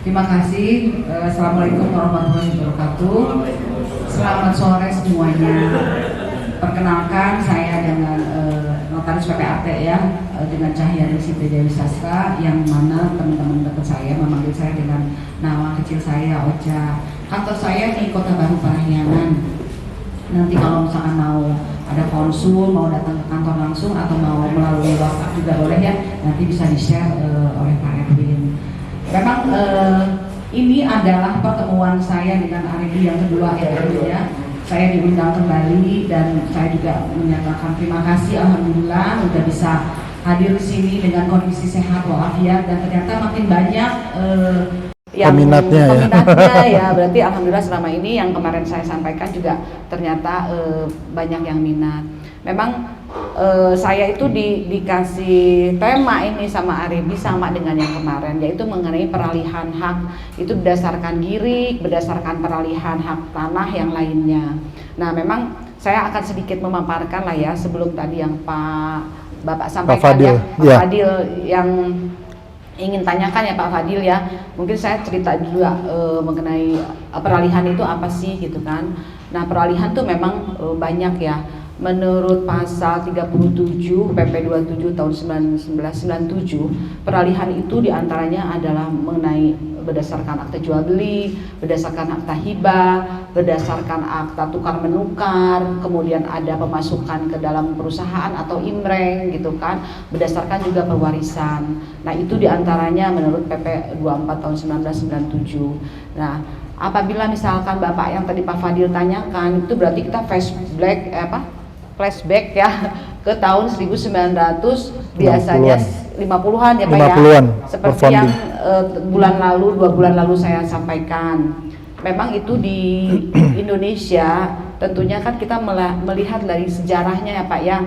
Terima kasih. Assalamualaikum warahmatullahi wabarakatuh. Selamat sore semuanya. Perkenalkan saya dengan Notaris PPAT ya, dengan Cahyani Siti Dewi Sastra, yang mana teman-teman dekat saya memanggil saya dengan nama kecil saya Ocha. Kantor saya di Kota Baru Parahyangan. Nanti kalau misalkan mau ada konsul, mau datang ke kantor langsung atau mau melalui WhatsApp juga boleh ya. Nanti bisa di-share oleh Pak Erwin. Memang ini adalah pertemuan saya dengan Aribi yang kedua ya. Saya diundang kembali dan saya juga menyatakan terima kasih, alhamdulillah sudah bisa hadir di sini dengan kondisi sehat walafiat, dan ternyata makin banyak yang peminatnya ya. Berarti alhamdulillah selama ini yang kemarin saya sampaikan juga ternyata banyak yang minat. Memang saya itu dikasih tema ini sama Aribi sama dengan yang kemarin, yaitu mengenai peralihan hak itu berdasarkan girik, berdasarkan peralihan hak tanah yang lainnya. Nah, memang saya akan sedikit memaparkan lah ya, sebelum tadi yang Bapak sampaikan ya, Pak Fadil yang ingin tanyakan ya Pak Fadil ya. Mungkin saya cerita juga mengenai peralihan itu apa sih gitu kan. Nah, peralihan tuh memang banyak ya. Menurut pasal 37 PP 27 tahun 1997, peralihan itu diantaranya adalah mengenai berdasarkan akta jual beli, berdasarkan akta hibah, berdasarkan akta tukar menukar, kemudian ada pemasukan ke dalam perusahaan atau imreng gitu kan, berdasarkan juga pewarisan. Nah, itu diantaranya menurut PP 24 tahun 1997. Nah, apabila misalkan Bapak yang tadi Pak Fadil tanyakan, itu berarti kita flashback ya ke tahun 1900 biasanya 50-an ya Pak ya, seperti yang bulan lalu, 2 bulan lalu saya sampaikan. Memang itu di Indonesia tentunya kan kita melihat dari sejarahnya ya Pak ya.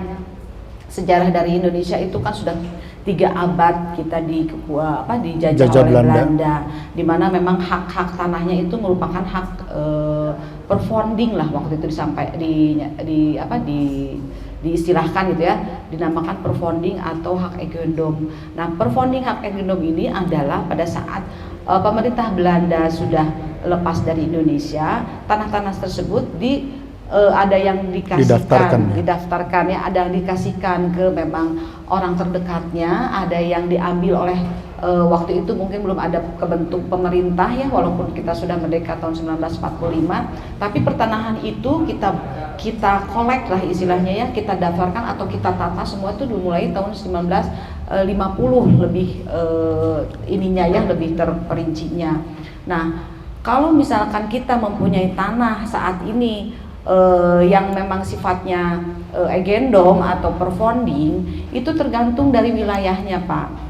Sejarah dari Indonesia itu kan sudah 3 abad kita dijajah oleh Belanda, di mana memang hak-hak tanahnya itu merupakan hak perfounding lah waktu itu diistilahkan gitu ya, dinamakan perfounding atau hak egendom. Nah, perfounding hak egendom ini adalah pada saat pemerintah Belanda sudah lepas dari Indonesia, tanah-tanah tersebut ada yang didaftarkan ya, ada yang dikasihkan ke memang orang terdekatnya, ada yang diambil oleh waktu itu mungkin belum ada kebentuk pemerintah ya, walaupun kita sudah merdeka tahun 1945, tapi pertanahan itu kita collect lah istilahnya ya, kita daftarkan atau kita tata semua itu dimulai tahun 1950 lebih ininya ya, lebih terperincinya. Nah, kalau misalkan kita mempunyai tanah saat ini yang memang sifatnya egendom atau perfounding, itu tergantung dari wilayahnya Pak.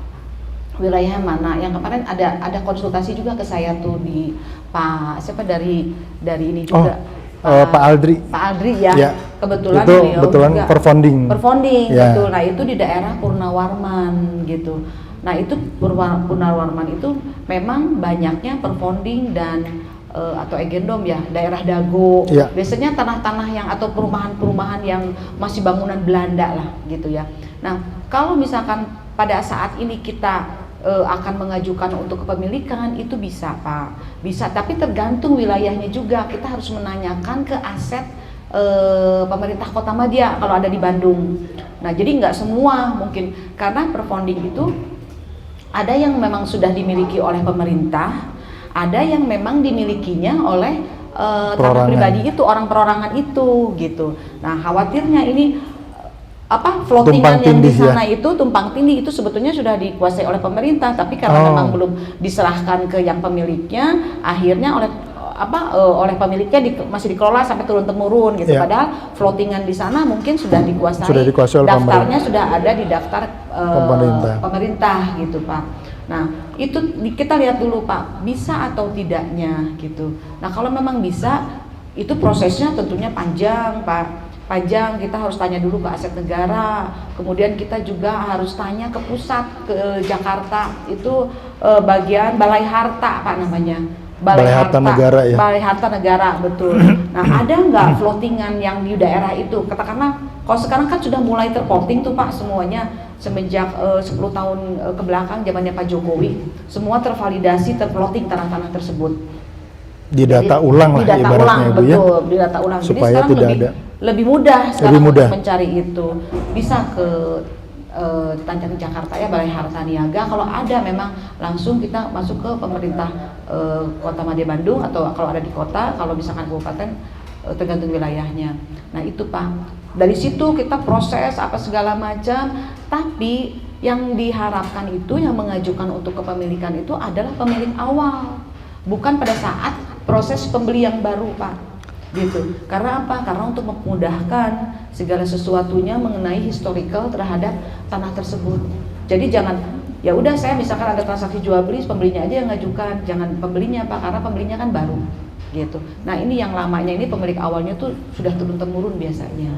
Wilayah mana? Yang kemarin ada konsultasi juga ke saya tuh di Pak siapa dari ini juga. Pak Aldri. Pak Aldri ya. Kebetulan itu beliau juga perfounding ya. Gitu. Nah, itu di daerah Purnawarman gitu. Nah, itu Purnawarman itu memang banyaknya perfounding dan atau egendom ya, daerah Dago ya. Biasanya tanah-tanah yang atau perumahan-perumahan yang masih bangunan Belanda lah gitu ya. Nah, kalau misalkan pada saat ini kita akan mengajukan untuk kepemilikan, itu bisa Pak, bisa, tapi tergantung wilayahnya juga. Kita harus menanyakan ke aset pemerintah Kota Madia kalau ada di Bandung. Nah, jadi nggak semua mungkin, karena perfounding itu ada yang memang sudah dimiliki oleh pemerintah, ada yang memang dimilikinya oleh tanah pribadi itu, orang perorangan itu gitu. Nah, khawatirnya ini floatingan yang di sana ya. Itu tumpang tindih itu sebetulnya sudah dikuasai oleh pemerintah, tapi karena memang belum diserahkan ke yang pemiliknya, akhirnya oleh pemiliknya masih dikelola sampai turun temurun gitu. Padahal floatingan di sana mungkin sudah dikuasai oleh daftarnya sudah ada di daftar pemerintah gitu Pak. Nah, itu kita lihat dulu Pak, bisa atau tidaknya gitu. Nah, kalau memang bisa, itu prosesnya tentunya panjang Pak. Panjang, kita harus tanya dulu ke aset negara, kemudian kita juga harus tanya ke pusat, ke Jakarta, itu bagian Balai Harta Pak namanya. Balai Harta Negara ya. Balai Harta Negara, betul. Nah, ada nggak floatingan yang di daerah itu? Katakanlah, kalau sekarang kan sudah mulai terporting tuh Pak semuanya. semenjak 10 tahun ke belakang zamannya Pak Jokowi, semua tervalidasi, terplotting tanah-tanah tersebut. Didata ulang lah ibaratnya Ibu ya. Betul, didata ulang. Jadi Supaya sekarang tidak ada. lebih mudah sekarang Lebih mudah. untuk mencari itu. Bisa ke Tanjung Jakarta ya, Balai Harta Niaga. Kalau ada memang langsung kita masuk ke pemerintah Kota Madya Bandung, atau kalau ada di kota, kalau misalkan kabupaten tergantung wilayahnya. Nah itu Pak, dari situ kita proses apa segala macam, tapi yang diharapkan itu, yang mengajukan untuk kepemilikan itu adalah pemilik awal, bukan pada saat proses pembeli yang baru Pak, gitu. Karena apa? Karena untuk memudahkan segala sesuatunya mengenai historical terhadap tanah tersebut. Jadi jangan, ya udah saya misalkan ada transaksi jual beli, pembelinya aja yang ngajukan, jangan pembelinya Pak, karena pembelinya kan baru, gitu. Nah ini yang lamanya ini pemilik awalnya tuh sudah turun temurun biasanya.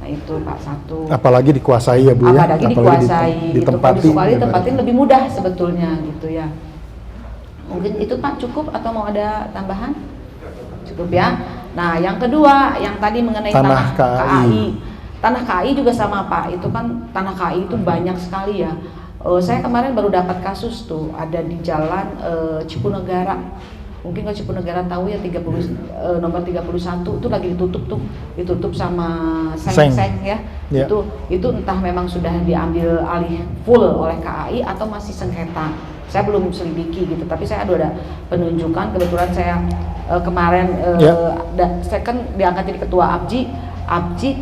Nah itu Pak, satu. Apalagi dikuasai ya Bu ya. Apalagi dikuasai, gitu. Kalau ditempatin lebih mudah sebetulnya, gitu ya. Mungkin itu Pak cukup, atau mau ada tambahan? Cukup ya. Nah yang kedua, yang tadi mengenai tanah KAI. Tanah KAI juga sama Pak, itu kan tanah KAI itu banyak sekali ya. Saya kemarin baru dapat kasus tuh, ada di jalan Cipunegara. Mungkin kalau Cipunegara tahu ya, nomor 31 itu lagi ditutup sama seng ya. Yeah. Itu entah memang sudah diambil alih full oleh KAI atau masih sengketa. Saya belum selidiki gitu, tapi saya ada penunjukan. Kebetulan saya kemarin saya kan diangkat jadi ketua APJI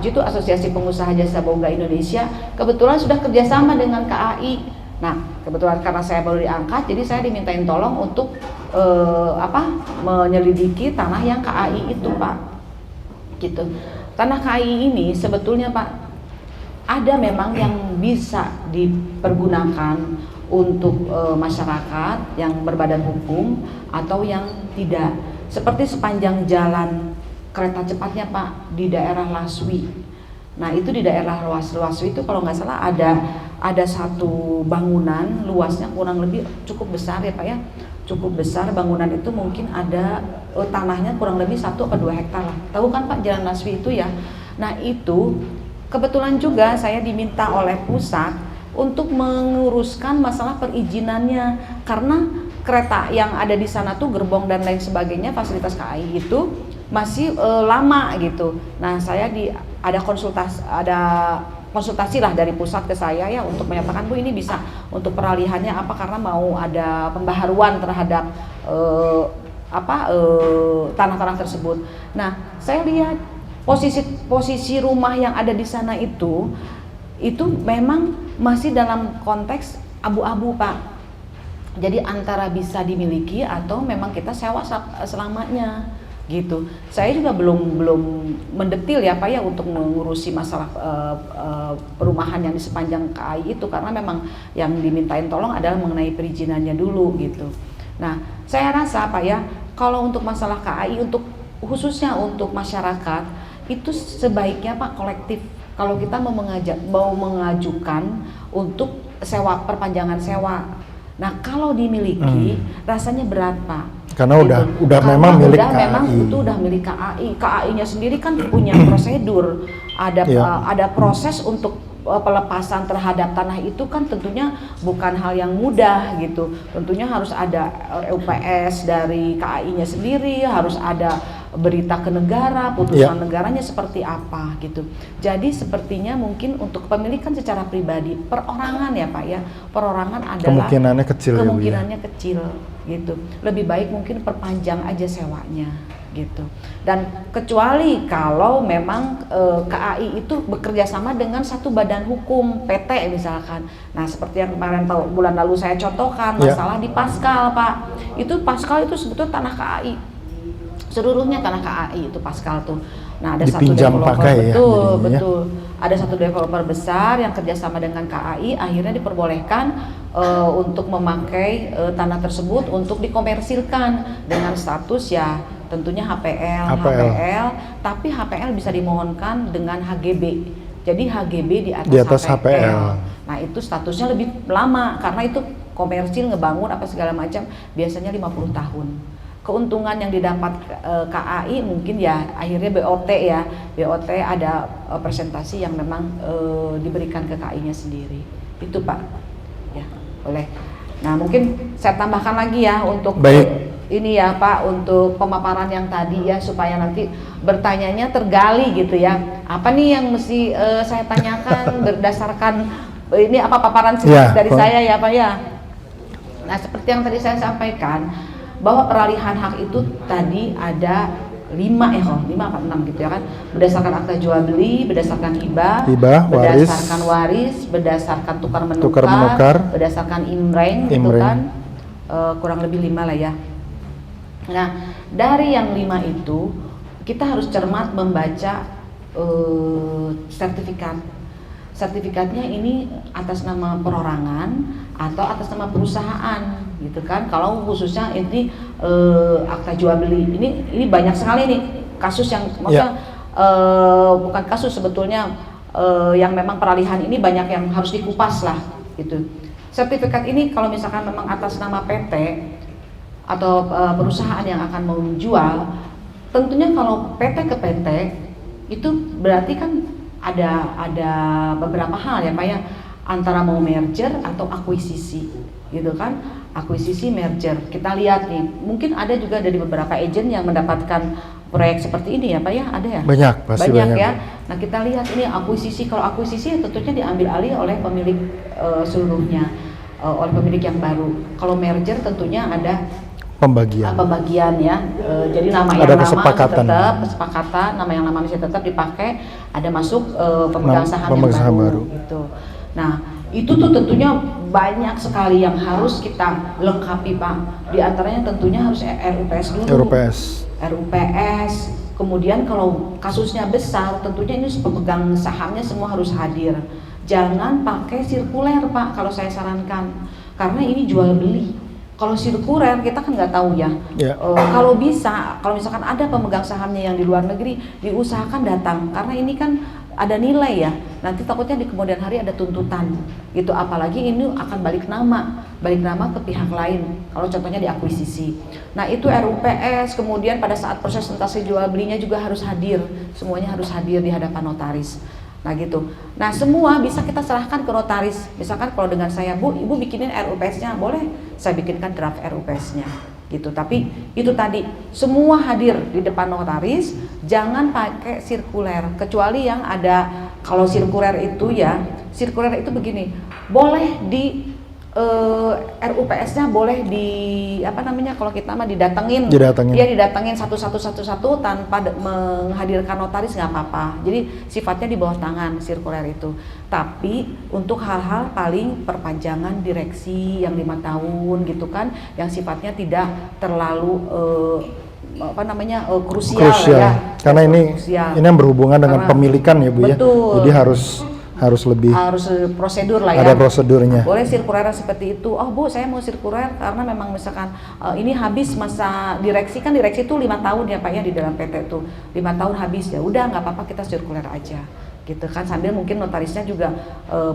itu Asosiasi Pengusaha Jasa Boga Indonesia. Kebetulan sudah kerjasama dengan KAI. Nah kebetulan karena saya baru diangkat, jadi saya dimintain tolong untuk menyelidiki tanah yang KAI itu Pak, gitu. Tanah KAI ini sebetulnya Pak, ada memang yang bisa dipergunakan untuk masyarakat yang berbadan hukum atau yang tidak. Seperti sepanjang jalan kereta cepatnya Pak di daerah Laswi. Nah itu di daerah Laswi itu kalau nggak salah ada satu bangunan, luasnya kurang lebih cukup besar ya Pak ya, cukup besar. Bangunan itu mungkin ada tanahnya kurang lebih 1 atau 2 hektar lah. Tahu kan Pak jalan Laswi itu ya. Nah itu kebetulan juga saya diminta oleh pusat untuk menguruskan masalah perizinannya, karena kereta yang ada di sana tuh gerbong dan lain sebagainya, fasilitas KAI itu masih lama gitu. Nah saya ada konsultasi lah dari pusat ke saya ya, untuk menyatakan Bu ini bisa untuk peralihannya apa, karena mau ada pembaharuan terhadap tanah-tanah tersebut. Nah saya lihat posisi rumah yang ada di sana itu memang masih dalam konteks abu-abu Pak. Jadi antara bisa dimiliki atau memang kita sewa selamanya gitu. Saya juga belum mendetil ya Pak ya untuk mengurusi masalah perumahan yang di sepanjang KAI itu, karena memang yang dimintain tolong adalah mengenai perizinannya dulu gitu. Nah saya rasa Pak ya, kalau untuk masalah KAI, untuk khususnya untuk masyarakat itu sebaiknya Pak kolektif. Kalau kita mau mengajukan untuk sewa, perpanjangan sewa. Nah kalau dimiliki rasanya berat Pak. Karena udah memang milik KAI. Memang itu udah milik KAI. KAI-nya sendiri kan punya prosedur. Ada proses untuk pelepasan terhadap tanah itu kan tentunya bukan hal yang mudah gitu. Tentunya harus ada UPS dari KAI-nya sendiri, harus ada berita ke negara, putusan negaranya seperti apa gitu. Jadi sepertinya mungkin untuk kepemilikan secara pribadi, perorangan ya Pak ya, perorangan adalah kemungkinannya kecil gitu. Lebih baik mungkin perpanjang aja sewanya gitu. Dan kecuali kalau memang KAI itu bekerja sama dengan satu badan hukum, PT misalkan. Nah seperti yang kemarin bulan lalu saya contohkan masalah di Paskal Pak. Itu Paskal itu sebetulnya tanah KAI. Seluruhnya tanah KAI itu Paskal tuh. Nah ada dipinjam satu developer betul. Ada satu developer besar yang kerjasama dengan KAI, akhirnya diperbolehkan untuk memakai tanah tersebut untuk dikomersilkan dengan status ya tentunya HPL, tapi HPL bisa dimohonkan dengan HGB. Jadi HGB di atas HPL. Nah itu statusnya lebih lama karena itu komersil, ngebangun apa segala macam, biasanya 50 tahun. keuntungan yang didapat KAI mungkin ya akhirnya BOT ya, BOT ada presentasi yang memang diberikan ke KAI-nya sendiri. Itu Pak, ya boleh. Nah mungkin saya tambahkan lagi ya untuk ini ya Pak, untuk pemaparan yang tadi ya, supaya nanti bertanyanya tergali gitu ya. Apa nih yang mesti saya tanyakan berdasarkan ini apa paparan dari saya ya Pak ya. Nah seperti yang tadi saya sampaikan, bahwa peralihan hak itu tadi ada 5 apa 6 gitu ya kan, berdasarkan akta jual beli, berdasarkan hibah, berdasarkan waris, berdasarkan tukar menukar, berdasarkan imreng gitu kan, kurang lebih 5 lah ya. Nah dari yang 5 itu kita harus cermat membaca sertifikatnya ini atas nama perorangan atau atas nama perusahaan gitu kan. Kalau khususnya ini akta jual beli ini banyak sekali nih kasus yang maksudnya bukan kasus sebetulnya, yang memang peralihan ini banyak yang harus dikupas lah gitu. Sertifikat ini kalau misalkan memang atas nama PT atau perusahaan yang akan menjual, tentunya kalau PT ke PT itu berarti kan ada beberapa hal ya Pak ya, antara mau merger atau akuisisi gitu kan, akuisisi merger. Kita lihat nih, mungkin ada juga dari beberapa agent yang mendapatkan proyek seperti ini ya Pak ya, ada ya? Banyak, pasti banyak ya. Nah kita lihat ini akuisisi, kalau akuisisi tentunya diambil alih oleh pemilik seluruhnya, oleh pemilik yang baru. Kalau merger tentunya ada pembagian ya, jadi nama yang lama masih tetap kesepakatan, nama yang lama masih tetap dipakai, ada masuk pemegang saham yang baru gitu. Nah itu tuh tentunya banyak sekali yang harus kita lengkapi Pak. Di antaranya tentunya harus RUPS dulu. RUPS. Kemudian kalau kasusnya besar, tentunya ini pemegang sahamnya semua harus hadir. Jangan pakai sirkuler Pak, kalau saya sarankan, karena ini jual beli. Kalau sirkuler kita kan nggak tahu ya. Kalau bisa, kalau misalkan ada pemegang sahamnya yang di luar negeri, diusahakan datang, karena ini kan ada nilai ya. Nanti takutnya di kemudian hari ada tuntutan gitu. Apalagi ini akan balik nama ke pihak lain. Kalau contohnya di akuisisi. Nah itu RUPS. Kemudian pada saat proses transaksi jual belinya juga harus hadir. Semuanya harus hadir di hadapan notaris. Nah gitu. Nah semua bisa kita serahkan ke notaris. Misalkan kalau dengan saya, Bu, Ibu bikinin RUPS-nya, boleh saya bikinkan draft RUPS-nya gitu. Tapi itu tadi semua hadir di depan notaris, jangan pakai sirkuler, kecuali yang ada. Kalau sirkuler itu ya, sirkuler itu begini, boleh di RUPS-nya boleh di apa namanya, kalau kita mah didatengin. Ya didatengin satu tanpa menghadirkan notaris nggak apa-apa. Jadi sifatnya di bawah tangan sirkuler itu. Tapi untuk hal-hal paling perpanjangan direksi yang 5 tahun gitu kan, yang sifatnya tidak terlalu krusial ya. Karena ini yang berhubungan dengan pemilikan ya Bu. Betul. Ya. Jadi harus prosedur lah ya. Ada prosedurnya. Boleh sirkuler seperti itu. Oh Bu, saya mau sirkuler karena memang misalkan ini habis masa direksi, kan direksi itu 5 tahun ya Pak ya di dalam PT itu. 5 tahun habis, ya udah nggak apa-apa, kita sirkuler aja gitu kan, sambil mungkin notarisnya juga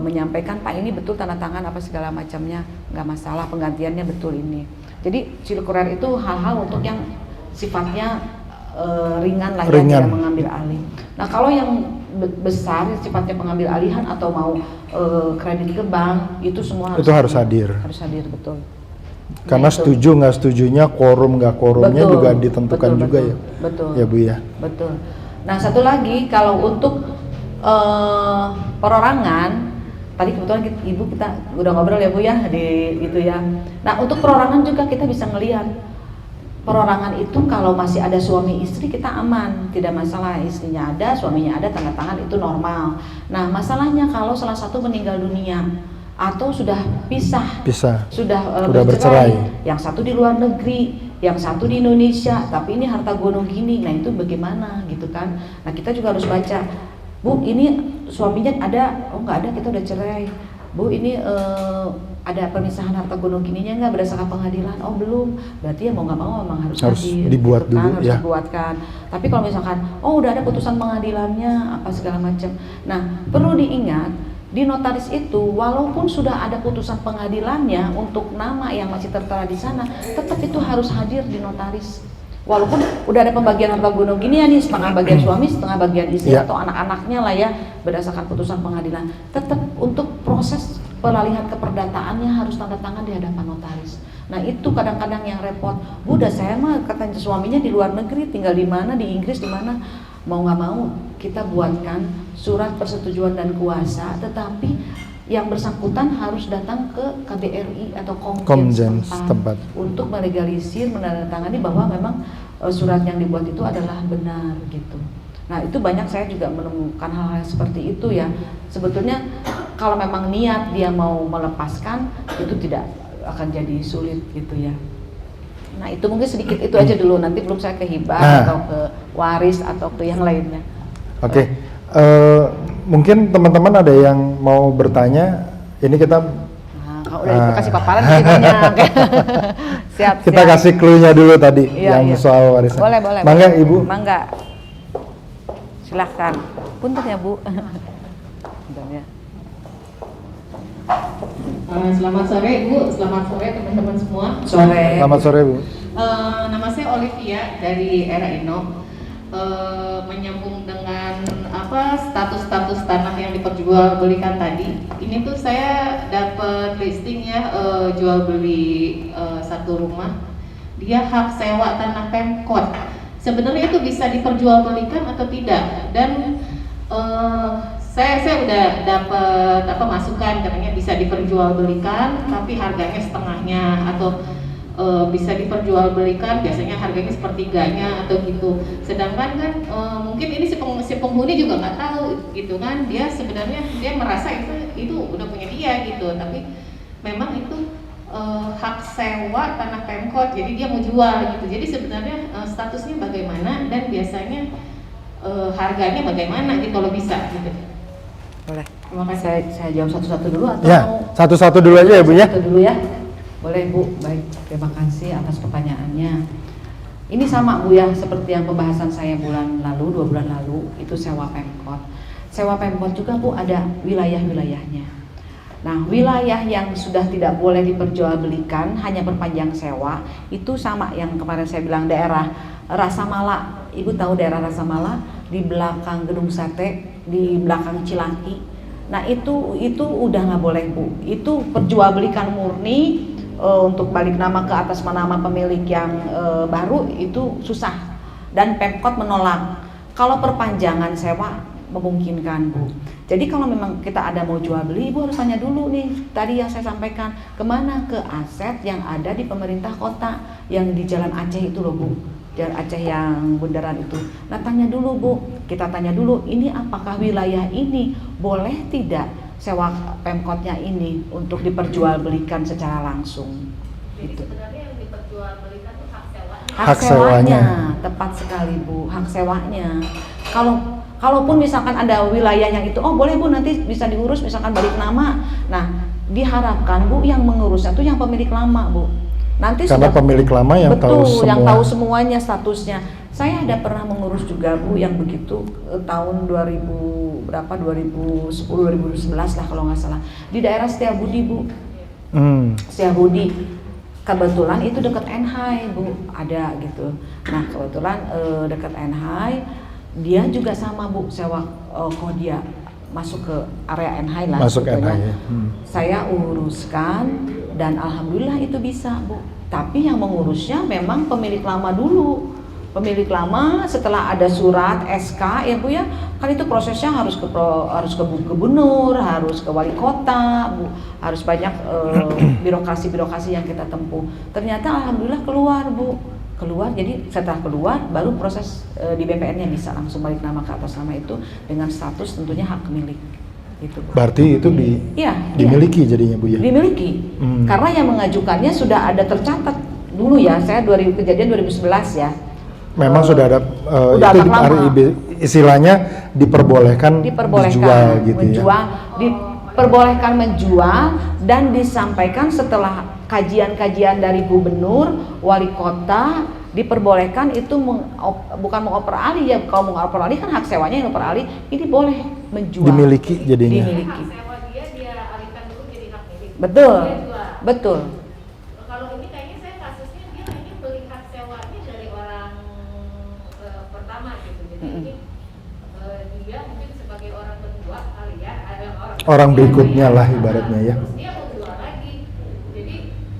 menyampaikan Pak ini betul tanda tangan apa segala macamnya, nggak masalah, penggantiannya betul ini. Jadi sirkuler itu hal-hal untuk yang sifatnya ringan lah ya, tidak mengambil alih. Nah kalau yang besar sifatnya pengambil alihan atau mau kredit ke bank, itu semua harus hadir. Harus hadir, betul. Karena setuju nggak setujunya, quorum nggak quorumnya juga ditentukan juga ya. Betul. Ya Bu ya. Betul. Nah satu lagi, kalau untuk perorangan, tadi kebetulan Ibu kita udah ngobrol ya Bu ya di itu ya. Nah untuk perorangan juga kita bisa ngelihat. Perorangan itu kalau masih ada suami istri kita aman, tidak masalah, istrinya ada, suaminya ada, tanda tangan itu normal. Nah masalahnya kalau salah satu meninggal dunia atau sudah pisah. Sudah bercerai, yang satu di luar negeri, yang satu di Indonesia, tapi ini harta gono gini, nah itu bagaimana gitu kan. Nah kita juga harus baca, Bu ini suaminya ada, oh nggak ada, kita udah cerai. Bu ini ada pemisahan harta gono gininya nggak berdasarkan pengadilan? Oh belum, berarti ya mau nggak mau memang harus hadir, dibuat gitu kan, dulu harus ya. dibuatkan. Tapi kalau misalkan oh udah ada putusan pengadilannya apa segala macam, nah perlu diingat di notaris itu walaupun sudah ada putusan pengadilannya untuk nama yang masih tertera di sana, tetap itu harus hadir di notaris. Walaupun udah ada pembagian harta gunung gini ya nih, setengah bagian suami, setengah bagian istri atau anak-anaknya lah ya, berdasarkan putusan pengadilan, tetap untuk proses peralihan keperdataannya harus tanda tangan di hadapan notaris. Nah itu kadang-kadang yang repot. Bu, udah saya mah katanya suaminya di luar negeri, tinggal di mana, di Inggris di mana, mau nggak mau kita buatkan surat persetujuan dan kuasa, tetapi yang bersangkutan harus datang ke KBRI atau Komjen setempat untuk melegalisir, menandatangani bahwa memang surat yang dibuat itu adalah benar gitu. Nah itu banyak saya juga menemukan hal-hal seperti itu ya. Sebetulnya kalau memang niat dia mau melepaskan, itu tidak akan jadi sulit gitu ya. Nah itu mungkin sedikit itu aja dulu, nanti belum saya ke hibah atau ke waris atau ke yang lainnya. Oke. Mungkin teman-teman ada yang mau bertanya, ini kita kalau udah kasih paparan ceritanya. Siap. Kita kasih clue-nya dulu tadi soal warisan. Boleh. Mangga Ibu. Mangga. Silahkan. Punten ya Bu. Selamat sore Bu, selamat sore teman-teman semua. Selamat sore Bu. Nama saya Olivia dari Era Ino. Menyambung dengan status-status tanah yang diperjualbelikan tadi. Ini tuh saya dapat listing ya, jual beli satu rumah. Dia hak sewa tanah Pemkot. Sebenarnya itu bisa diperjualbelikan atau tidak? Dan saya udah dapat masukan katanya bisa diperjualbelikan, tapi harganya setengahnya atau bisa diperjualbelikan biasanya harganya sepertiganya atau gitu. Sedangkan kan mungkin ini si penghuni juga nggak tahu gitu kan, dia sebenarnya dia merasa itu udah punya dia gitu, tapi memang itu hak sewa tanah Pemkot, jadi dia mau jual gitu. Jadi sebenarnya statusnya bagaimana dan biasanya harganya bagaimana gitu kalau bisa gitu. Boleh. Terima kasih. Saya jawab satu-satu dulu atau ya, satu-satu dulu aja ya Bu ya. Satu dulu ya. Boleh Bu, baik, terima kasih atas pertanyaannya. Ini sama Bu ya, seperti yang pembahasan saya bulan lalu, 2 bulan lalu, itu sewa Pemkot. Sewa Pemkot juga Bu ada wilayah-wilayahnya. Nah, wilayah yang sudah tidak boleh diperjualbelikan, hanya perpanjang sewa, itu sama yang kemarin saya bilang daerah Rasamala. Ibu tahu daerah Rasamala? Di belakang Gedung Sate, di belakang Cilaki. Nah itu udah nggak boleh Bu. Itu perjualbelikan murni. Untuk balik nama ke atas nama pemilik yang baru itu susah dan Pemkot menolak. Kalau perpanjangan sewa memungkinkan Bu. Jadi kalau memang kita ada mau jual beli, Ibu harus tanya dulu nih tadi yang saya sampaikan, kemana, ke aset yang ada di pemerintah kota yang di Jalan Aceh itu loh Bu, Jalan Aceh yang bundaran itu. Nah tanya dulu Bu, kita tanya dulu ini apakah wilayah ini boleh tidak sewa Pemkotnya ini untuk diperjualbelikan secara langsung. Jadi itu sebenarnya yang diperjualbelikan itu hak sewanya. Hak sewanya, tepat sekali Bu, hak sewanya. Kalaupun misalkan ada wilayah yang itu, oh boleh Bu nanti bisa diurus misalkan balik nama. Nah diharapkan Bu yang mengurusnya itu yang pemilik lama Bu. Nanti karena sudah, pemilik lama yang tahu semua. Yang tahu semuanya statusnya. Saya ada pernah mengurus juga Bu yang begitu tahun 2010 2011 lah kalau nggak salah di daerah Setiabudi Bu. Setiabudi kebetulan itu dekat Enhai Bu, ada gitu. Nah kebetulan dekat Enhai dia juga sama Bu sewa Kodia masuk ke area Enhai lah. Masuk Enhai. Saya uruskan dan alhamdulillah itu bisa Bu. Tapi yang mengurusnya memang pemilik lama dulu. Pemilik lama setelah ada surat SK ya Bu ya, kan itu prosesnya harus ke gubernur, harus ke wali kota Bu, harus banyak birokrasi yang kita tempuh. Ternyata alhamdulillah keluar Bu, jadi setelah keluar baru proses di BPN-nya bisa langsung balik nama ke atas nama itu dengan status tentunya hak milik. Gitu, Bu. Berarti itu dimiliki jadinya Bu ya? Dimiliki, karena yang mengajukannya sudah ada tercatat dulu ya, saya kejadian 2011 ya. Memang sudah ada itu istilahnya diperbolehkan dijual gitu diperbolehkan menjual dan disampaikan setelah kajian-kajian dari gubernur, wali kota, diperbolehkan itu bukan mengoper alih ya, kalau mengoper alih kan hak sewanya yang mengoper alih, ini boleh menjual. Dimiliki jadinya. Dimiliki. Betul, dia jual. betul. Kalau ini kayaknya saya kasusnya dia ini beli hak sewanya dari orang pertama gitu. Jadi ini dia mungkin sebagai orang kedua kali ya, ada Orang berikutnya lah ibaratnya ya. Terus dia mau jual lagi. Jadi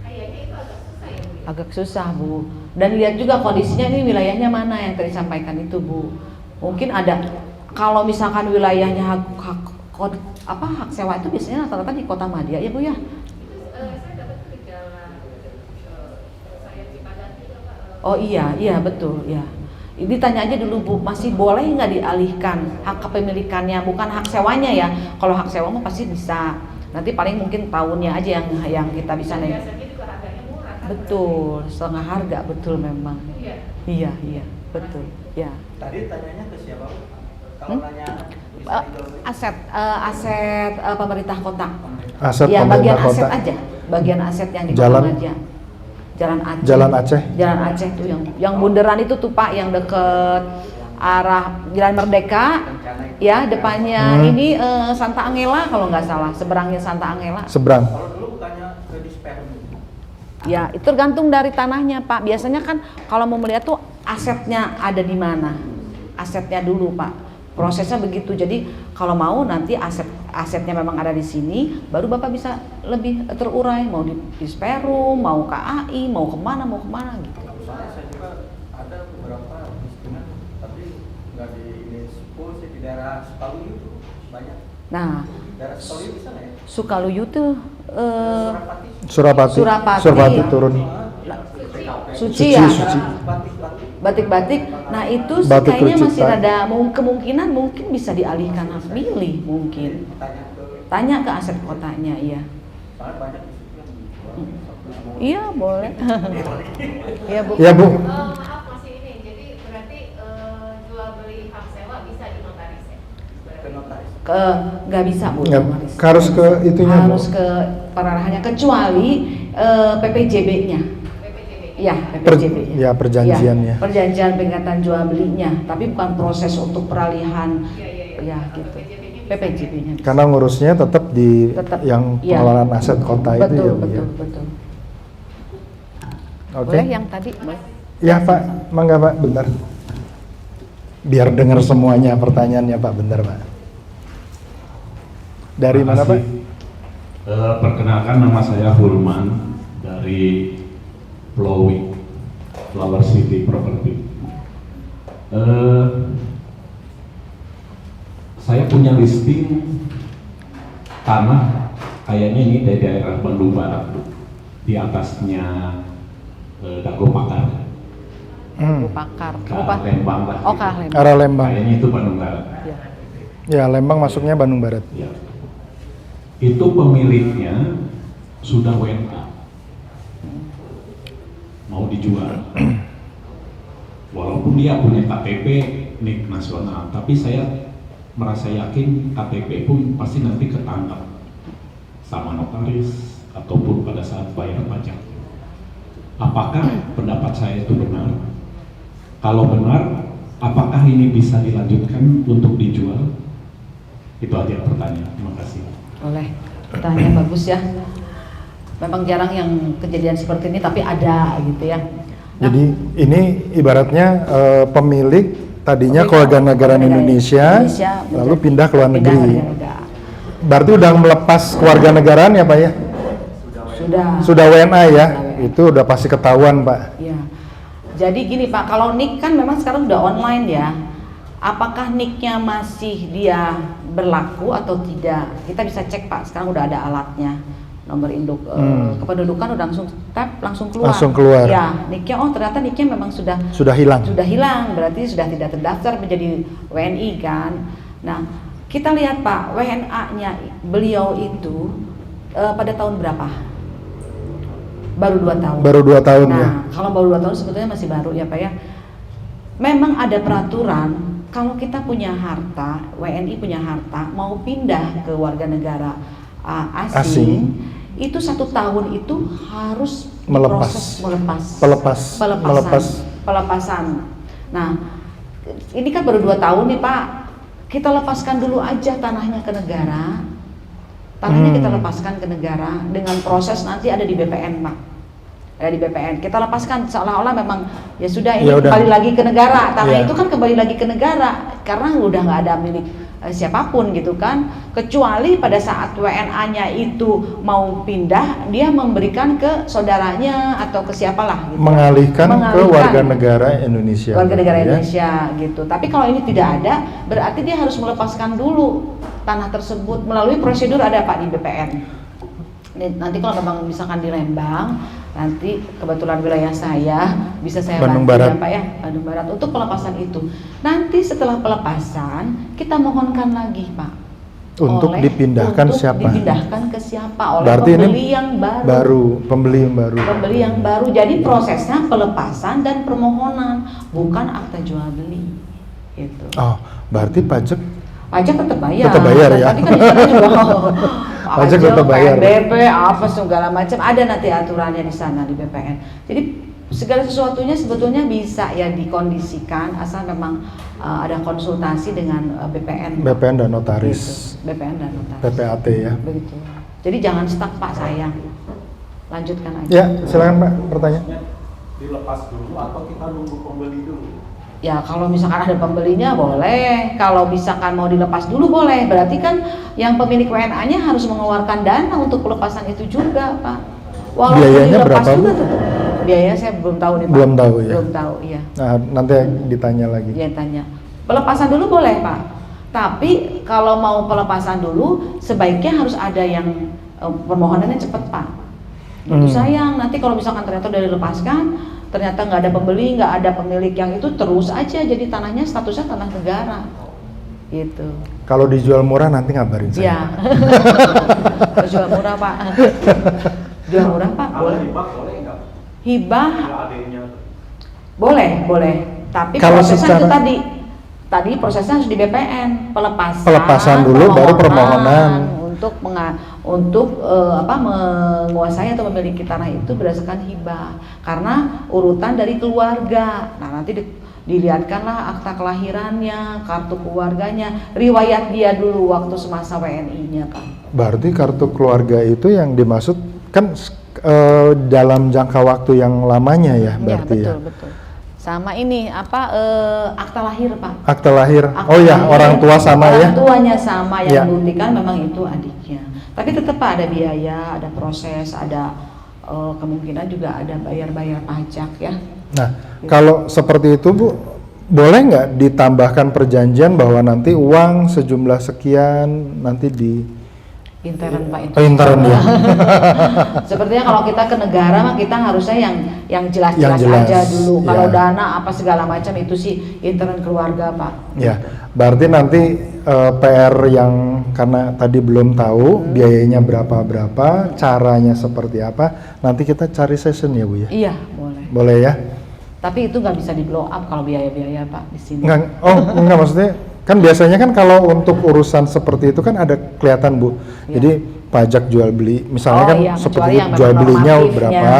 kayaknya itu agak susah ya Bu. Agak susah Bu. Dan lihat juga kondisinya ini wilayahnya mana yang tadi sampaikan itu Bu. Mungkin ada, kalau misalkan wilayahnya hak sewa itu biasanya rata-rata di Kota Madia ya Bu ya. Saya dapat di jalan saya di Padang juga Pak. Oh iya betul ya. Ini tanya aja dulu Bu, masih boleh nggak dialihkan hak kepemilikannya, bukan hak sewanya ya. Kalau hak sewa mah pasti bisa. Nanti paling mungkin tahunnya aja yang kita bisa naik. Biasanya juga harganya murah kan. Betul, setengah harga betul memang. Iya. Iya betul ya. Tadi tanyanya ke siapa Bu? Kalau nanya bisa Aset pemerintah kota. Aset Ya bagian pemerintah aset kota. aja, bagian aset yang di Jalan. Kota Madia. Jalan Aceh. Jalan Aceh. Jalan Aceh tuh yang bundaran itu tuh Pak, yang deket arah Jalan Merdeka. Ya depannya ini Santa Angela kalau nggak salah, seberangnya Santa Angela. Seberang. Kalau dulu bukannya ke Disperum. Ya itu tergantung dari tanahnya Pak. Biasanya kan kalau mau melihat tuh asetnya ada di mana, asetnya dulu Pak. Prosesnya begitu. Jadi kalau mau nanti asetnya memang ada di sini, baru Bapak bisa lebih terurai, mau di Disperum, mau KAI, mau kemana gitu. Soalnya saya juga ada beberapa bisnis tapi nggak di ini full sih di daerah Sukaluyu tuh banyak. Nah, Daerah Sukaluyu bisa nggak ya? Sukaluyu tuh Surapati. Surapati turun. Suci ya, Suci. batik-batik. Nah itu sih Batik kayaknya masih Rucita. ada kemungkinan mungkin bisa dialihkan hak milih mungkin. Tanya ke aset kotanya, iya. Soalnya banyak di situ yang Iya boleh. Iya Bu. Ya Bu. Maaf masih ini. Jadi berarti jual beli hak sewa bisa dinotaris ya? ke notaris. Nggak bisa Bu. Nggak, Maris. harus ke itunya Bu. Harus ke parahannya kecuali PPJB-nya. PPJB. Ya, PPJB-nya. Ya, perjanjiannya. Ya, perjanjian pengingkatan jual belinya, tapi bukan proses untuk peralihan. Iya. Ya, gitu. PPJB-nya. Karena ngurusnya tetap di Tetap, yang iya. pengelolaan aset kota itu Betul, ya Bu. betul, Ya. betul. Oke. Boleh yang tadi, boleh. Ya Pak, mangga Pak, bentar. Biar dengar semuanya pertanyaannya Pak, bentar Pak. Dari mana Pak? Perkenalkan nama saya Hulman dari Flowing Flower City Property. Saya punya listing tanah kayaknya ini dari daerah Bandung Barat, di atasnya Dago Pakar, Pakar. ke arah Lembang lah. Oh, gitu. ke arah Lembang. Arah Lembang. Kayaknya itu Bandung Barat. Ya. Ya, Lembang masuknya Bandung Barat. Ya. Itu pemiliknya sudah WNA, mau dijual. Walaupun dia punya KTP NIK nasional, tapi saya merasa yakin KTP pun pasti nanti ketangkap sama notaris ataupun pada saat bayar pajak. Apakah pendapat saya itu benar? Kalau benar, apakah ini bisa dilanjutkan untuk dijual? Itu aja pertanyaan. Terima kasih. Oleh pertanyaan bagus ya. Memang jarang yang kejadian seperti ini, tapi ada gitu ya. Nah, Jadi ini ibaratnya pemilik tadinya pemilik keluarga negara Indonesia, lalu pindah ke luar pindah negeri. ke luar negara. Berarti udah melepas keluarga negaraan ya Pak ya? Sudah WNA ya? Itu udah pasti ketahuan Pak. Ya. Jadi gini Pak, kalau NIK kan memang sekarang udah online ya. Apakah NIK-nya masih dia berlaku atau tidak? Kita bisa cek Pak, sekarang udah ada alatnya. Nomor induk kependudukan udah langsung tap, langsung keluar. Langsung keluar. Ya, NIK-nya oh ternyata NIK-nya memang sudah hilang. Sudah hilang, berarti sudah tidak terdaftar menjadi WNI kan. Nah, kita lihat Pak, WNA-nya beliau itu pada tahun berapa? Baru 2 tahun. Baru 2 tahun nah, ya. kalau baru 2 tahun sebetulnya masih baru ya Pak ya. Memang ada peraturan kalau kita punya harta, WNI punya harta, mau pindah ke warga negara asing, itu 1 tahun itu harus pelepasan. Nah, ini kan baru 2 tahun nih Pak. Kita lepaskan dulu aja tanahnya ke negara. tanahnya kita lepaskan ke negara dengan proses nanti ada di BPN, Pak. Ada di BPN. Kita lepaskan seolah-olah memang ya sudah ini kembali lagi ke negara. Tanah itu kan kembali lagi ke negara karena udah nggak ada milik siapapun gitu kan. Kecuali pada saat WNA-nya itu mau pindah, dia memberikan ke saudaranya atau ke siapalah gitu. Mengalihkan ke warga negara Indonesia. Warga negara Indonesia gitu. Tapi kalau ini tidak ada, berarti dia harus melepaskan dulu tanah tersebut melalui prosedur ada Pak di BPN. Nanti kalau memang misalkan di Lembang, nanti kebetulan wilayah saya bisa saya Bandung bantu Barat. ya Pak ya, Bandung Barat untuk pelepasan itu. Nanti setelah pelepasan kita mohonkan lagi Pak untuk dipindahkan siapa? Dipindahkan ke siapa? Oleh Berarti pembeli ini yang baru. Pembeli yang baru. Pembeli yang baru. Jadi prosesnya pelepasan dan permohonan, bukan akta jual beli. Gitu. Oh, berarti pajak tetap bayar. Tetap bayar ya. Tapi kan di sana juga pajak tetap bayar. PNBP apa segala macam ada nanti aturannya di sana di BPN. Jadi segala sesuatunya sebetulnya bisa ya dikondisikan asal memang ada konsultasi dengan BPN. BPN dan notaris. Gitu. BPN dan notaris. PPAT ya. Begitu. Jadi jangan stuck Pak sayang. Lanjutkan aja. Ya, silakan Pak, pertanyaan. Dilepas dulu atau kita nunggu pembeli dulu? Ya kalau misalkan ada pembelinya boleh, kalau misalkan mau dilepas dulu boleh. Berarti kan yang pemilik WNA-nya harus mengeluarkan dana untuk pelepasan itu juga Pak. Walaupun Biayanya dilepas berapa, juga Bu? tuh. Biayanya saya belum tahu nih Pak. Belum tahu ya? Belum tahu, iya. Nah, nanti ditanya lagi. Iya tanya. Pelepasan dulu boleh Pak. Tapi kalau mau pelepasan dulu sebaiknya harus ada yang permohonannya cepat Pak. Itu sayang nanti kalau misalkan ternyata udah dilepaskan ternyata nggak ada pembeli, nggak ada pemilik yang itu terus aja jadi tanahnya statusnya tanah negara gitu. Kalau dijual murah nanti ngabarin saya. Iya. Kalau jual murah Pak. Jual murah Pak boleh. Hibah boleh nggak? Hibah Adanya. boleh. Tapi Kalau prosesnya itu secara- tadi prosesnya harus di BPN Pelepasan dulu, baru permohonan. untuk menguasai atau memiliki tanah itu berdasarkan hibah karena urutan dari keluarga. Nah nanti dilihatkanlah akta kelahirannya, kartu keluarganya, riwayat dia dulu waktu semasa WNI-nya kan. Berarti kartu keluarga itu yang dimaksud kan dalam jangka waktu yang lamanya ya berarti ya. Betul. Sama ini akta lahir Pak. Akta lahir. Akta Oh ya, lahir, orang tua sama ya. Orang tuanya sama yang Ya. membuktikan memang itu adiknya. Tapi tetap Pak ada biaya, ada proses, ada kemungkinan juga ada bayar pajak ya. Nah, kalau seperti itu Bu, boleh nggak ditambahkan perjanjian bahwa nanti uang sejumlah sekian nanti di Intern Pak itu. intern ya. Sepertinya kalau kita ke negara mah kita harusnya yang jelas-jelas Yang jelas, aja dulu. Kalau ya. dana apa segala macam itu sih intern keluarga Pak. Ya, berarti nanti PR yang karena tadi belum tahu biayanya berapa, caranya seperti apa, nanti kita cari session ya Bu ya. Iya boleh. Boleh ya? Tapi itu nggak bisa di blow up kalau biaya-biaya Pak di sini. Enggak maksudnya kan biasanya kan kalau untuk urusan seperti itu kan ada kelihatan Bu. Ya. Jadi pajak jual beli misalnya kan iya, seperti kecuali yang jual memang belinya normatifnya. berapa,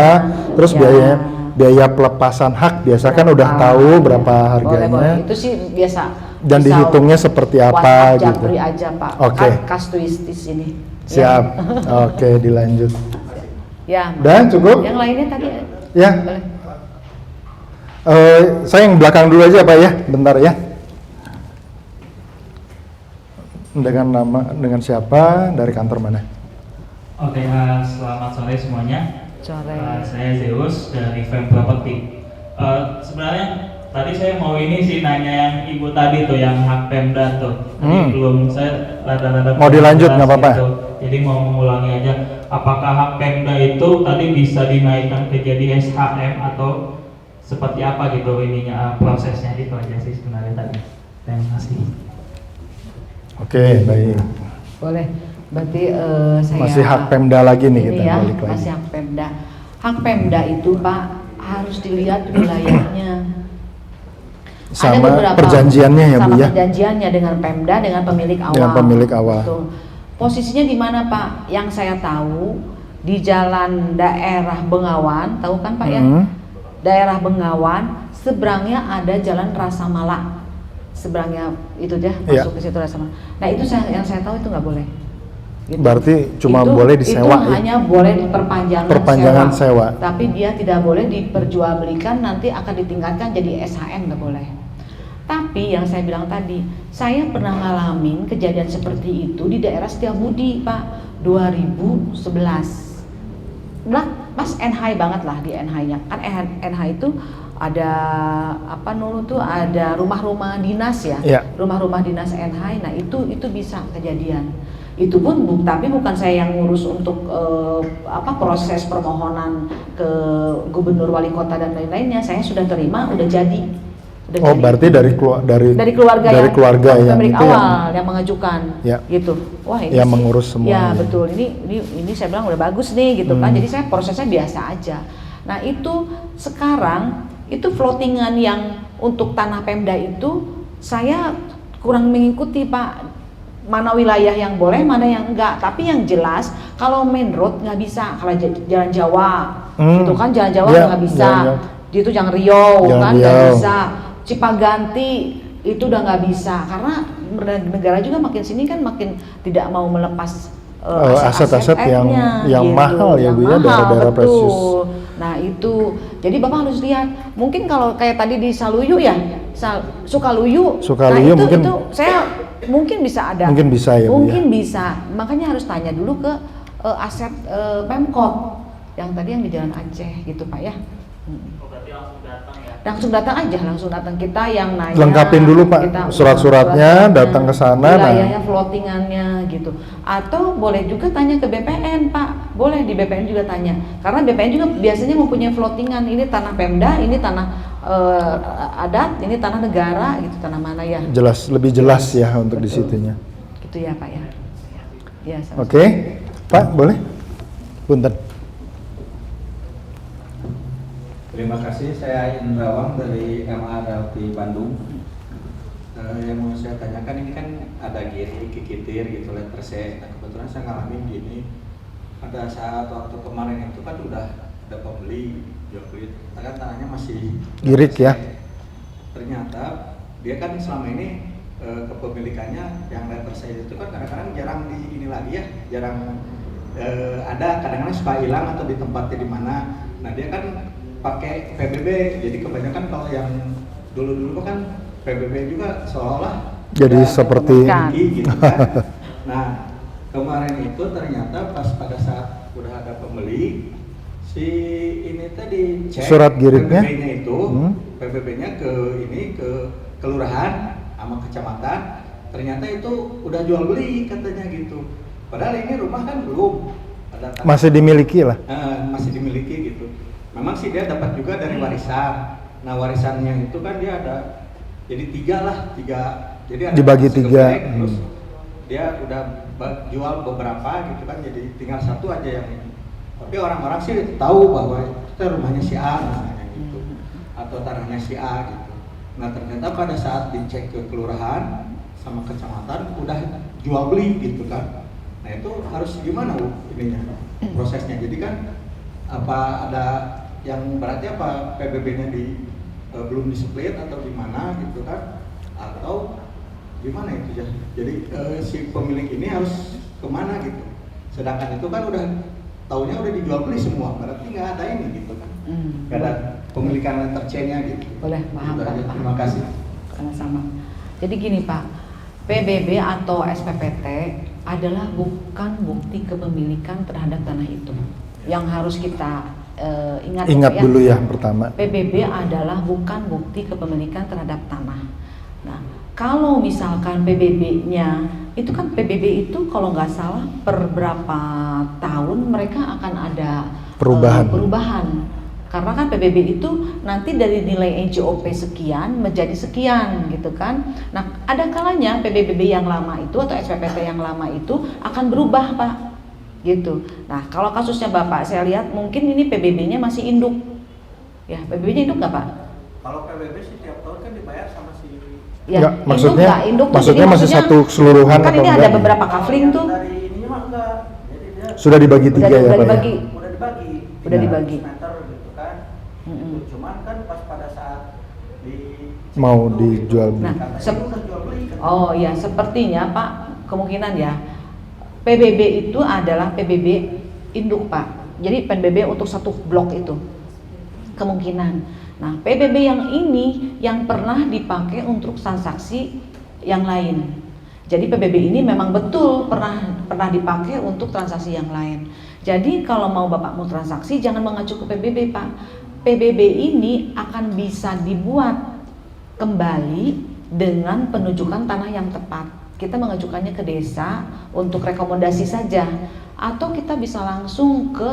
terus Ya. biaya pelepasan hak biasa kan udah tahu berapa harganya. Boleh. Itu sih biasa. Dan Bisa dihitungnya seperti apa WhatsApp gitu. Japri aja Pak. Oke. Kan kasuistis ini. Siap. Oke, dilanjut. Ya. Udah cukup? Yang lainnya tadi. Ya. Boleh. Saya yang belakang dulu aja Pak ya, bentar ya. Dengan siapa, dari kantor mana? Oke, selamat sore semuanya. Sore. Saya Zeus dari Fem Property. Sebenarnya tadi saya mau ini sih nanya yang ibu tadi tuh yang hak Pemda tuh. Tadi belum saya rada-rada Mau dilanjut nggak apa-apa? gitu. Jadi mau mengulangi aja. Apakah hak Pemda itu tadi bisa dinaikkan ke jadi SHM atau seperti apa gitu ininya prosesnya itu aja sih sebenarnya tadi. Terima kasih. Oke, baik. Boleh. Berarti saya Masih hak Pemda lagi nih kita ini ya, balik lagi. masih hak Pemda. Hak Pemda itu Pak harus dilihat wilayahnya. Sama perjanjiannya ya Bu sama ya. perjanjiannya dengan Pemda dengan pemilik awal. Dengan pemilik awal. Betul. Posisinya di mana Pak? Yang saya tahu di jalan daerah Bengawan, tahu kan Pak ya? Daerah Bengawan, seberangnya ada jalan Rasa Mala. Seberangnya itu dia masuk ke situ Rasa Mala. Nah itu yang saya tahu itu nggak boleh. Gitu. Berarti cuma boleh disewa itu ya? hanya boleh Perpanjangan sewa. Tapi dia tidak boleh diperjualbelikan, nanti akan ditingkatkan jadi SHM, nggak boleh. Tapi yang saya bilang tadi, saya pernah ngalamin kejadian seperti itu di daerah Setiabudi, Pak, 2011. Nah, pas NH banget lah, di NH-nya. Kan NH itu ada apa tuh, ada rumah-rumah dinas ya. Iya. Rumah-rumah dinas NH. Nah, itu bisa kejadian. Itu pun tapi bukan saya yang ngurus untuk proses permohonan ke gubernur, wali kota dan lain-lainnya. Saya sudah terima, udah jadi. Berarti dari keluarga yang pemilik itu awal yang mengajukan, ya, gitu. Wah, ini yang sih, mengurus semua. Ya betul. Ini saya bilang udah bagus nih, gitu kan. Jadi saya prosesnya biasa aja. Nah itu sekarang itu floatingan yang untuk tanah Pemda itu saya kurang mengikuti, Pak. Mana wilayah yang boleh, mana yang enggak. Tapi yang jelas kalau main road nggak bisa. Kalau jalan Jawa, gitu kan, jalan Jawa nggak bisa. Itu Jalan Riau kan nggak bisa. Cipaganti itu udah nggak bisa, karena negara juga makin sini kan makin tidak mau melepas aset-aset yang gitu, mahal ya Bu ya, daerah-daerah presius. Nah itu, jadi Bapak harus lihat. Mungkin kalau kayak tadi di Saluyu ya, Sukaluyu, nah mungkin itu saya mungkin bisa ada. Mungkin bisa ya Bu. Mungkin bisa. Makanya harus tanya dulu ke aset Pemkot yang tadi yang di Jalan Aceh gitu Pak ya. Berarti langsung datang ya? Langsung datang kita yang nanya. Lengkapin dulu Pak surat-suratnya, datang ke sana. Wilayahnya, floatingannya gitu. Atau boleh juga tanya ke BPN Pak. Boleh di BPN juga tanya. Karena BPN juga biasanya mempunyai floatingan. Ini tanah Pemda, ini tanah adat, ini tanah negara gitu. Tanah mana ya? Lebih jelas ya untuk di situnya. Gitu ya Pak ya. Ya, Oke. Pak boleh? Punten. Terima kasih, saya Indrawang dari MRLT Bandung. Yang mau saya tanyakan, ini kan ada giri, kikitir gitu, letter C. Nah kebetulan saya ngalamin gini, pada saat waktu kemarin itu kan udah ada pembeli, jual beli, kan tanahnya masih girik ya. Ternyata dia kan selama ini kepemilikannya yang letter C itu kan kadang-kadang jarang di ini lagi ya, jarang ada, kadang-kadang suka hilang atau ditempatin di mana. Nah dia kan pakai PBB, jadi kebanyakan kalau yang dulu-dulu kan PBB juga seolah-olah jadi seperti gitu kan. Nah kemarin itu ternyata pas pada saat udah ada pembeli, si ini tadi cek surat giriknya PBB-nya itu, PBB-nya ke kelurahan sama kecamatan, ternyata itu udah jual beli katanya gitu. Padahal ini rumah kan belum ada masih dimiliki lah. Masih dimiliki gitu. Memang sih dia dapat juga dari warisan. Nah warisannya itu kan dia ada jadi tiga, jadi ada dibagi 3. Terus dia udah jual beberapa gitu kan, jadi tinggal satu aja yang ini. Tapi orang-orang sih tahu bahwa itu rumahnya si A misalnya gitu, atau tanahnya si A gitu. Nah ternyata pada saat dicek ke kelurahan sama kecamatan udah jual beli gitu kan. Nah itu harus gimana ininya prosesnya? Jadi kan apa ada yang berarti apa PBB-nya belum di-split atau gimana gitu kan, atau gimana itu ya? Jadi si pemilik ini harus kemana gitu, sedangkan itu kan udah taunya udah dijual beli semua, berarti nggak ada ini gitu kan, nggak ada pemilikan letter C-nya gitu. Boleh, paham gitu Pak. Terima kasih. Sama-sama. Jadi gini Pak, PBB atau SPPT adalah bukan bukti kepemilikan terhadap tanah itu. Yang harus kita ingat dulu ya pertama. PBB adalah bukan bukti kepemilikan terhadap tanah. Nah, kalau misalkan PBB-nya itu kan PBB itu kalau nggak salah per berapa tahun mereka akan ada perubahan. Karena kan PBB itu nanti dari nilai NJOP sekian menjadi sekian gitu kan. Nah, ada kalanya PBB yang lama itu atau SPPT yang lama itu akan berubah Pak. Gitu. Nah, kalau kasusnya Bapak saya lihat mungkin ini PBB-nya masih induk. Ya, PBB-nya induk nggak Pak? Kalau PBB sih tiap tahun kan dibayar sama si Ya, induk maksudnya masih satu keseluruhan kan atau ini enggak? ada beberapa kafling tuh. Dari ininya mah enggak. Jadi dia Sudah dibagi 3 ya Pak ya? Udah dibagi. Meter gitu kan. Cuman kan pas pada saat mau dijual beli. Nah, katanya udah jual beli kan. oh ya sepertinya Pak, kemungkinan ya PBB itu adalah PBB induk Pak. Jadi PBB untuk satu blok itu kemungkinan. Nah, PBB yang ini yang pernah dipakai untuk transaksi yang lain. Jadi PBB ini memang betul pernah dipakai untuk transaksi yang lain. Jadi kalau mau Bapak mau transaksi jangan mengacu ke PBB Pak. PBB ini akan bisa dibuat kembali dengan penunjukan tanah yang tepat. Kita mengajukannya ke desa untuk rekomendasi saja, atau kita bisa langsung ke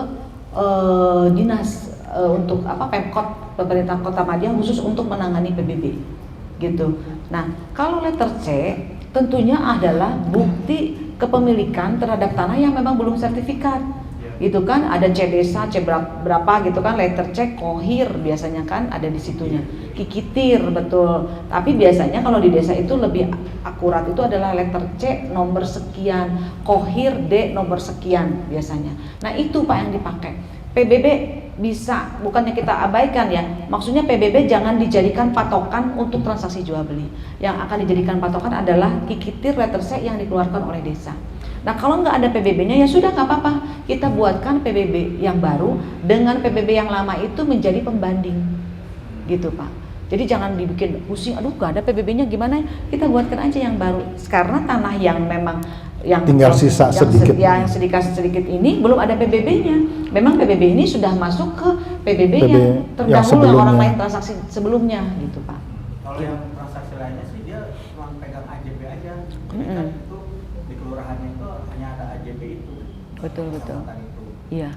dinas untuk Pemkot pemerintah Kota Madia khusus untuk menangani PBB gitu. Nah, kalau letter C tentunya adalah bukti kepemilikan terhadap tanah yang memang belum sertifikat. Gitu kan, ada C desa, C berapa gitu kan, letter C, kohir biasanya kan ada di situnya, kikitir betul. Tapi biasanya kalau di desa itu lebih akurat itu adalah letter C nomor sekian, kohir D nomor sekian biasanya. Nah itu Pak yang dipakai. PBB bisa, bukannya kita abaikan ya, maksudnya PBB jangan dijadikan patokan untuk transaksi jual beli. Yang akan dijadikan patokan adalah kikitir letter C yang dikeluarkan oleh desa. Nah kalau nggak ada PBB-nya ya sudah nggak apa-apa, kita buatkan PBB yang baru dengan PBB yang lama itu menjadi pembanding, gitu Pak. Jadi jangan dibikin pusing, aduh nggak ada PBB-nya gimana? Kita buatkan aja yang baru. Karena tanah yang memang yang tinggal sisa sedikit, yang sedikit ini belum ada PBB-nya. Memang PBB ini sudah masuk ke PBB yang terdahulu yang orang lain transaksi sebelumnya, gitu Pak. Kalau yang transaksi lainnya sih dia cuma pegang AJB aja. Itu di kelurahannya itu hanya ada AJB itu. Betul. Iya.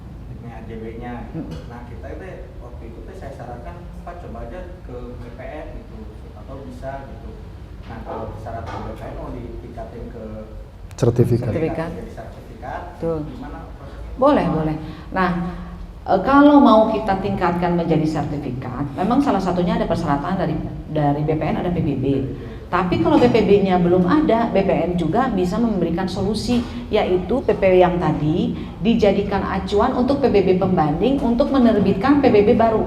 AJB-nya. Nah kita itu waktu itu saya sarankan Pak coba aja ke BPN gitu atau bisa gitu. Nah kalau syarat ke BPN mau ditingkatin ke sertifikat. Jadi sertifikat. Betul. Gimana prosesnya? Boleh. Nah, kalau mau kita tingkatkan menjadi sertifikat, memang salah satunya ada persyaratan dari BPN ada PBB. Tapi kalau PPB-nya belum ada, BPN juga bisa memberikan solusi, yaitu PPB yang tadi dijadikan acuan untuk PBB pembanding untuk menerbitkan PBB baru.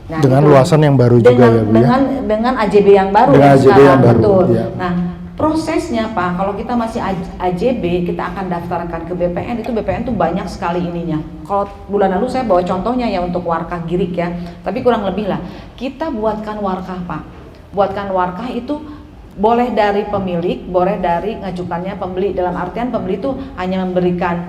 Nah, dengan luasan yang baru juga ya Bu ya? Dengan AJB yang baru. Dengan AJB yang baru, betul. ya. Nah, prosesnya Pak, kalau kita masih AJB, kita akan daftarkan ke BPN, itu BPN tuh banyak sekali ininya. Kalau bulan lalu saya bawa contohnya ya untuk warkah Girik ya, tapi kurang lebih lah. Kita buatkan warkah Pak. Buatkan warkah itu boleh dari pemilik, boleh dari ngajukannya pembeli. Dalam artian pembeli itu hanya memberikan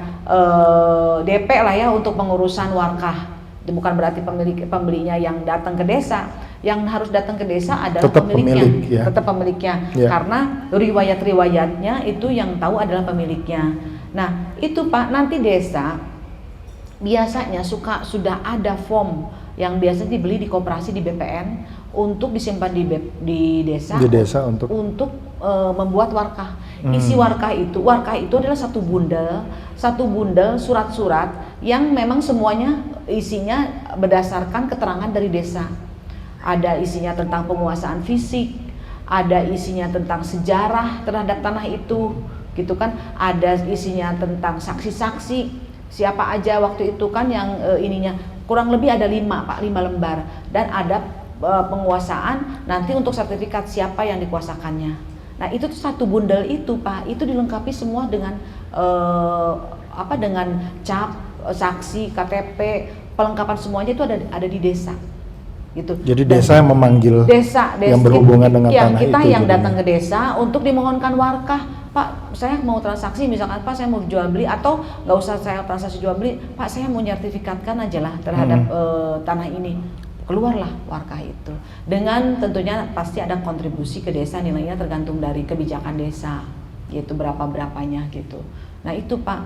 DP lah ya untuk pengurusan warkah. Bukan berarti pembelinya yang datang ke desa. Yang harus datang ke desa adalah tetap pemiliknya, ya. tetap pemiliknya, ya. Karena riwayat-riwayatnya itu yang tahu adalah pemiliknya. Nah itu Pak, nanti desa biasanya sudah ada form yang biasa dibeli di koperasi di BPN untuk disimpan di desa untuk membuat warkah. Isi warkah itu adalah satu bundel surat-surat yang memang semuanya isinya berdasarkan keterangan dari desa. Ada isinya tentang penguasaan fisik, ada isinya tentang sejarah terhadap tanah itu, gitu kan? Ada isinya tentang saksi-saksi, siapa aja waktu itu kan yang ininya kurang lebih ada 5 Pak, 5 lembar, dan ada penguasaan nanti untuk sertifikat siapa yang dikuasakannya. Nah itu tuh satu bundel itu Pak, itu dilengkapi semua dengan dengan cap, saksi, KTP, pelengkapan semuanya itu ada di desa. Gitu. Jadi desa yang memanggil desa yang berhubungan dengan tanah kita itu yang jadinya. datang ke desa untuk dimohonkan warkah. Pak, saya mau transaksi, misalkan Pak saya mau jual beli, atau nggak usah saya transaksi jual beli, Pak saya mau nyertifikatkan aja lah terhadap tanah ini. Keluarlah warkah itu. Dengan tentunya pasti ada kontribusi ke desa, nilainya tergantung dari kebijakan desa, yaitu berapa-berapanya gitu. Nah itu Pak.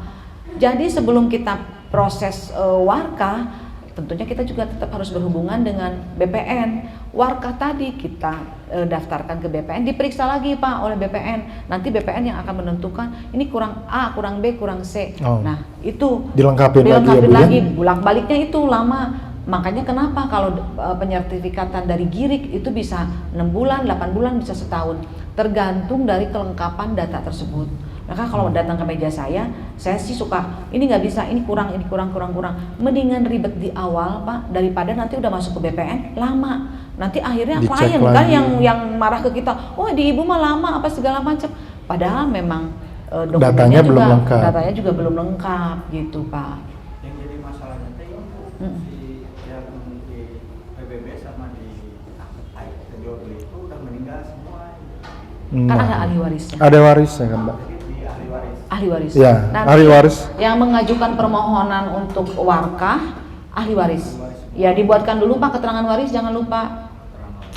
Jadi sebelum kita proses warkah, tentunya kita juga tetap harus berhubungan dengan BPN. Warkah tadi kita daftarkan ke BPN, diperiksa lagi Pak oleh BPN. Nanti BPN yang akan menentukan ini kurang A, kurang B, kurang C. Nah itu dilengkapi lagi. Bolak-baliknya itu lama. Makanya kenapa kalau penyertifikatan dari Girik itu bisa 6 bulan, 8 bulan, bisa setahun. Tergantung dari kelengkapan data tersebut. Maka kalau datang ke meja saya sih suka, ini nggak bisa, ini kurang. Mendingan ribet di awal Pak, daripada nanti udah masuk ke BPN lama. Nanti akhirnya klien kan yang marah ke kita, oh di ibu mah lama apa segala macam. Padahal memang Datanya belum lengkap. Datanya juga belum lengkap gitu Pak. Yang jadi masalahnya teh si yang di PBB sama di jual beli itu udah meninggal semua. Kan ada ahli warisnya. Ada warisnya kan Mbak? Di ahli waris. Ahli waris. Ya, Nanti ahli waris. yang mengajukan permohonan untuk warkah ahli waris. Ya dibuatkan dulu Pak keterangan waris, jangan lupa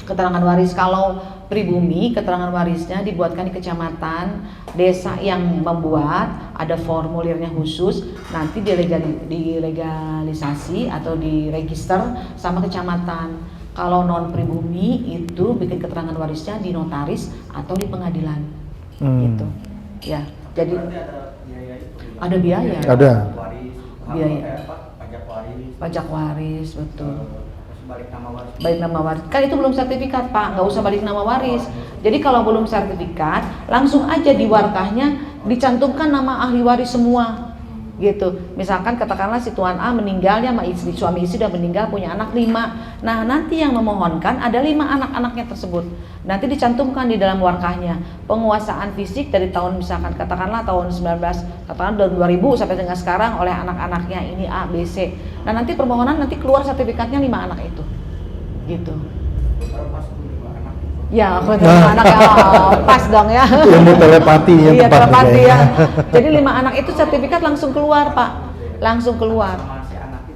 keterangan waris. Kalau pribumi keterangan warisnya dibuatkan di kecamatan, desa yang membuat ada formulirnya khusus, nanti dilegalisasi atau diregister sama kecamatan. Kalau non pribumi itu bikin keterangan warisnya di notaris atau di pengadilan gitu ya. Jadi ada biaya. Ada. Biaya. Pajak waris, betul. Balik nama waris. Kan itu belum sertifikat Pak, nggak usah balik nama waris. Jadi kalau belum sertifikat, langsung aja di warkahnya dicantumkan nama ahli waris semua. Gitu. Misalkan katakanlah si Tuan A meninggal ya sama istri, suami istri sudah meninggal punya anak 5. Nah, nanti yang memohonkan ada 5 anak-anaknya tersebut. Nanti dicantumkan di dalam warkahnya penguasaan fisik dari tahun misalkan katakanlah tahun 2000 sampai dengan sekarang oleh anak-anaknya ini A, B, C. Nah, nanti permohonan nanti keluar sertifikatnya 5 anak itu. Gitu. Ya, aku anak ya, pas dong ya. Ilmu telepati yang iya, tepat. telepati ya. Jadi 5 anak itu sertifikat langsung keluar Pak, langsung keluar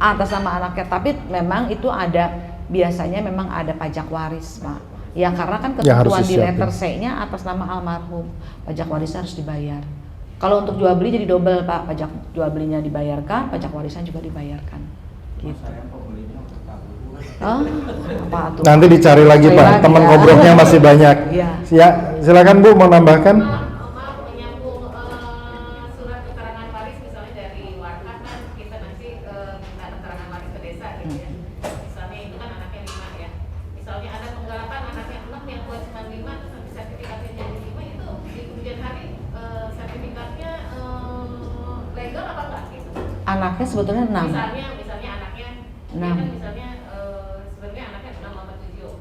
atas nama anaknya. Tapi memang itu ada biasanya memang ada pajak waris Pak. Ya karena kan ketentuan di letter C-nya atas nama almarhum, pajak warisnya harus dibayar. Kalau untuk jual beli jadi double Pak, pajak jual belinya dibayarkan, pajak warisan juga dibayarkan. Gitu. Oh, apa tuh? Nanti dicari lagi Pak, teman ya. ngobrolnya masih banyak. Ya. Ya, silakan Bu mau nambahkan. Menyambung surat keterangan waris misalnya dari warkah kan kita nanti minta keterangan waris ke desa gitu ya. Misalnya itu kan anaknya 5 ya. Misalnya ada penggalakan anaknya 6 yang kewajiban 5 terus nanti sertifikatnya jadi 5 itu di kemudian hari sertifikatnya legal apa enggak gitu? Anaknya sebetulnya 6. Misalnya anaknya 6. Kan misalnya sebenarnya anaknya 6 sama 7.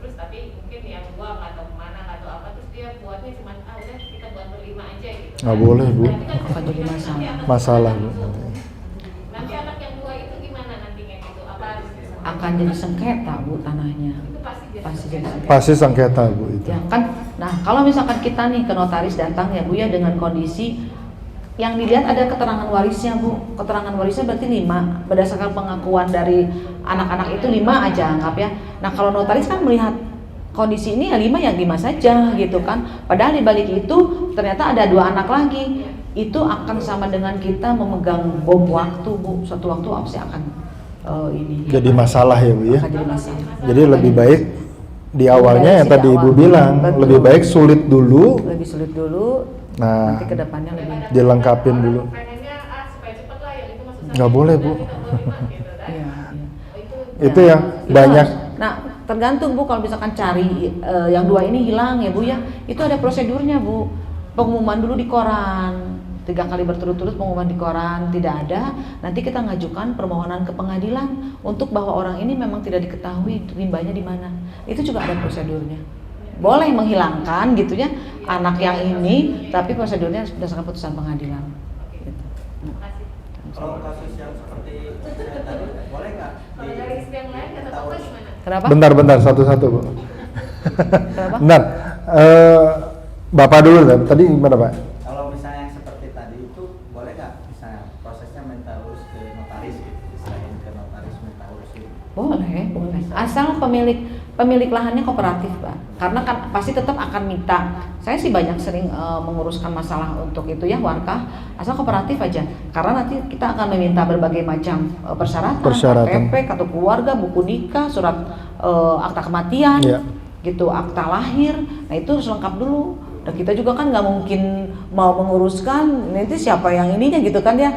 Terus tapi mungkin yang buang atau kemana atau apa terus dia buatnya cuma udah kita buat berlima aja gitu. Nggak boleh Bu. Akan jadi masalah. Masalah Bu. Nanti anak yang 2 itu gimana nantinya gitu? Apa Akan jadi sengketa Bu tanahnya. itu Pasti jadi sengketa. Pasti sengketa Bu itu. Ya kan. Nah, kalau misalkan kita nih ke notaris datang ya Bu ya dengan kondisi yang dilihat ada keterangan warisnya Bu. Keterangan warisnya berarti 5. Berdasarkan pengakuan dari anak-anak itu 5 aja anggap ya. Nah, kalau notaris kan melihat kondisi ini ya 5 saja gitu kan. Padahal di balik itu ternyata ada 2 anak lagi. Itu akan sama dengan kita memegang bom waktu Bu. Suatu waktu pasti akan ini. Jadi masalah ya Bu ya. Akan jadi masalah. Jadi lebih baik di awalnya yang tadi Ibu bilang, Betul. lebih baik sulit dulu. Lebih sulit dulu. Nah, Nanti kedepannya lebih. dilengkapin dulu. pengennya supaya cepet lah yang itu maksud saya. Nggak boleh Bu. Kita boleh gitu kan. Iya, iya. Itu yang Itu banyak. harus. Nah, tergantung Bu kalau misalkan cari yang 2 ini hilang ya Bu ya. Itu ada prosedurnya Bu. Pengumuman dulu di koran. 3 kali berturut-turut pengumuman di koran, tidak ada. Nanti kita ngajukan permohonan ke pengadilan untuk bahwa orang ini memang tidak diketahui rimbanya di mana. Itu juga ada prosedurnya. Boleh menghilangkan gitu ya anak yang ini, tapi prosedurnya berdasarkan putusan pengadilan. Gitu. Kalau kasus yang seperti saya tadi boleh nggak? Kalau dari istri yang lain kata Bapak gimana? Kenapa? Bentar satu-satu Bu. Kenapa? Bentar. Bapak dulu lah. Tadi gimana Pak? Kalau misalnya yang seperti tadi itu boleh nggak misalnya prosesnya minta urus ke notaris gitu, selain ke notaris minta urus gitu. Boleh. Asal pemilik lahannya kooperatif, Pak. Karena kan pasti tetap akan minta. Saya sih banyak sering menguruskan masalah untuk itu ya warkah, asal kooperatif aja. Karena nanti kita akan meminta berbagai macam persyaratan, KTP, kartu keluarga, buku nikah, surat akta kematian, gitu, akta lahir. Nah itu harus lengkap dulu. Dan kita juga kan nggak mungkin mau menguruskan nanti siapa yang ininya gitu kan ya.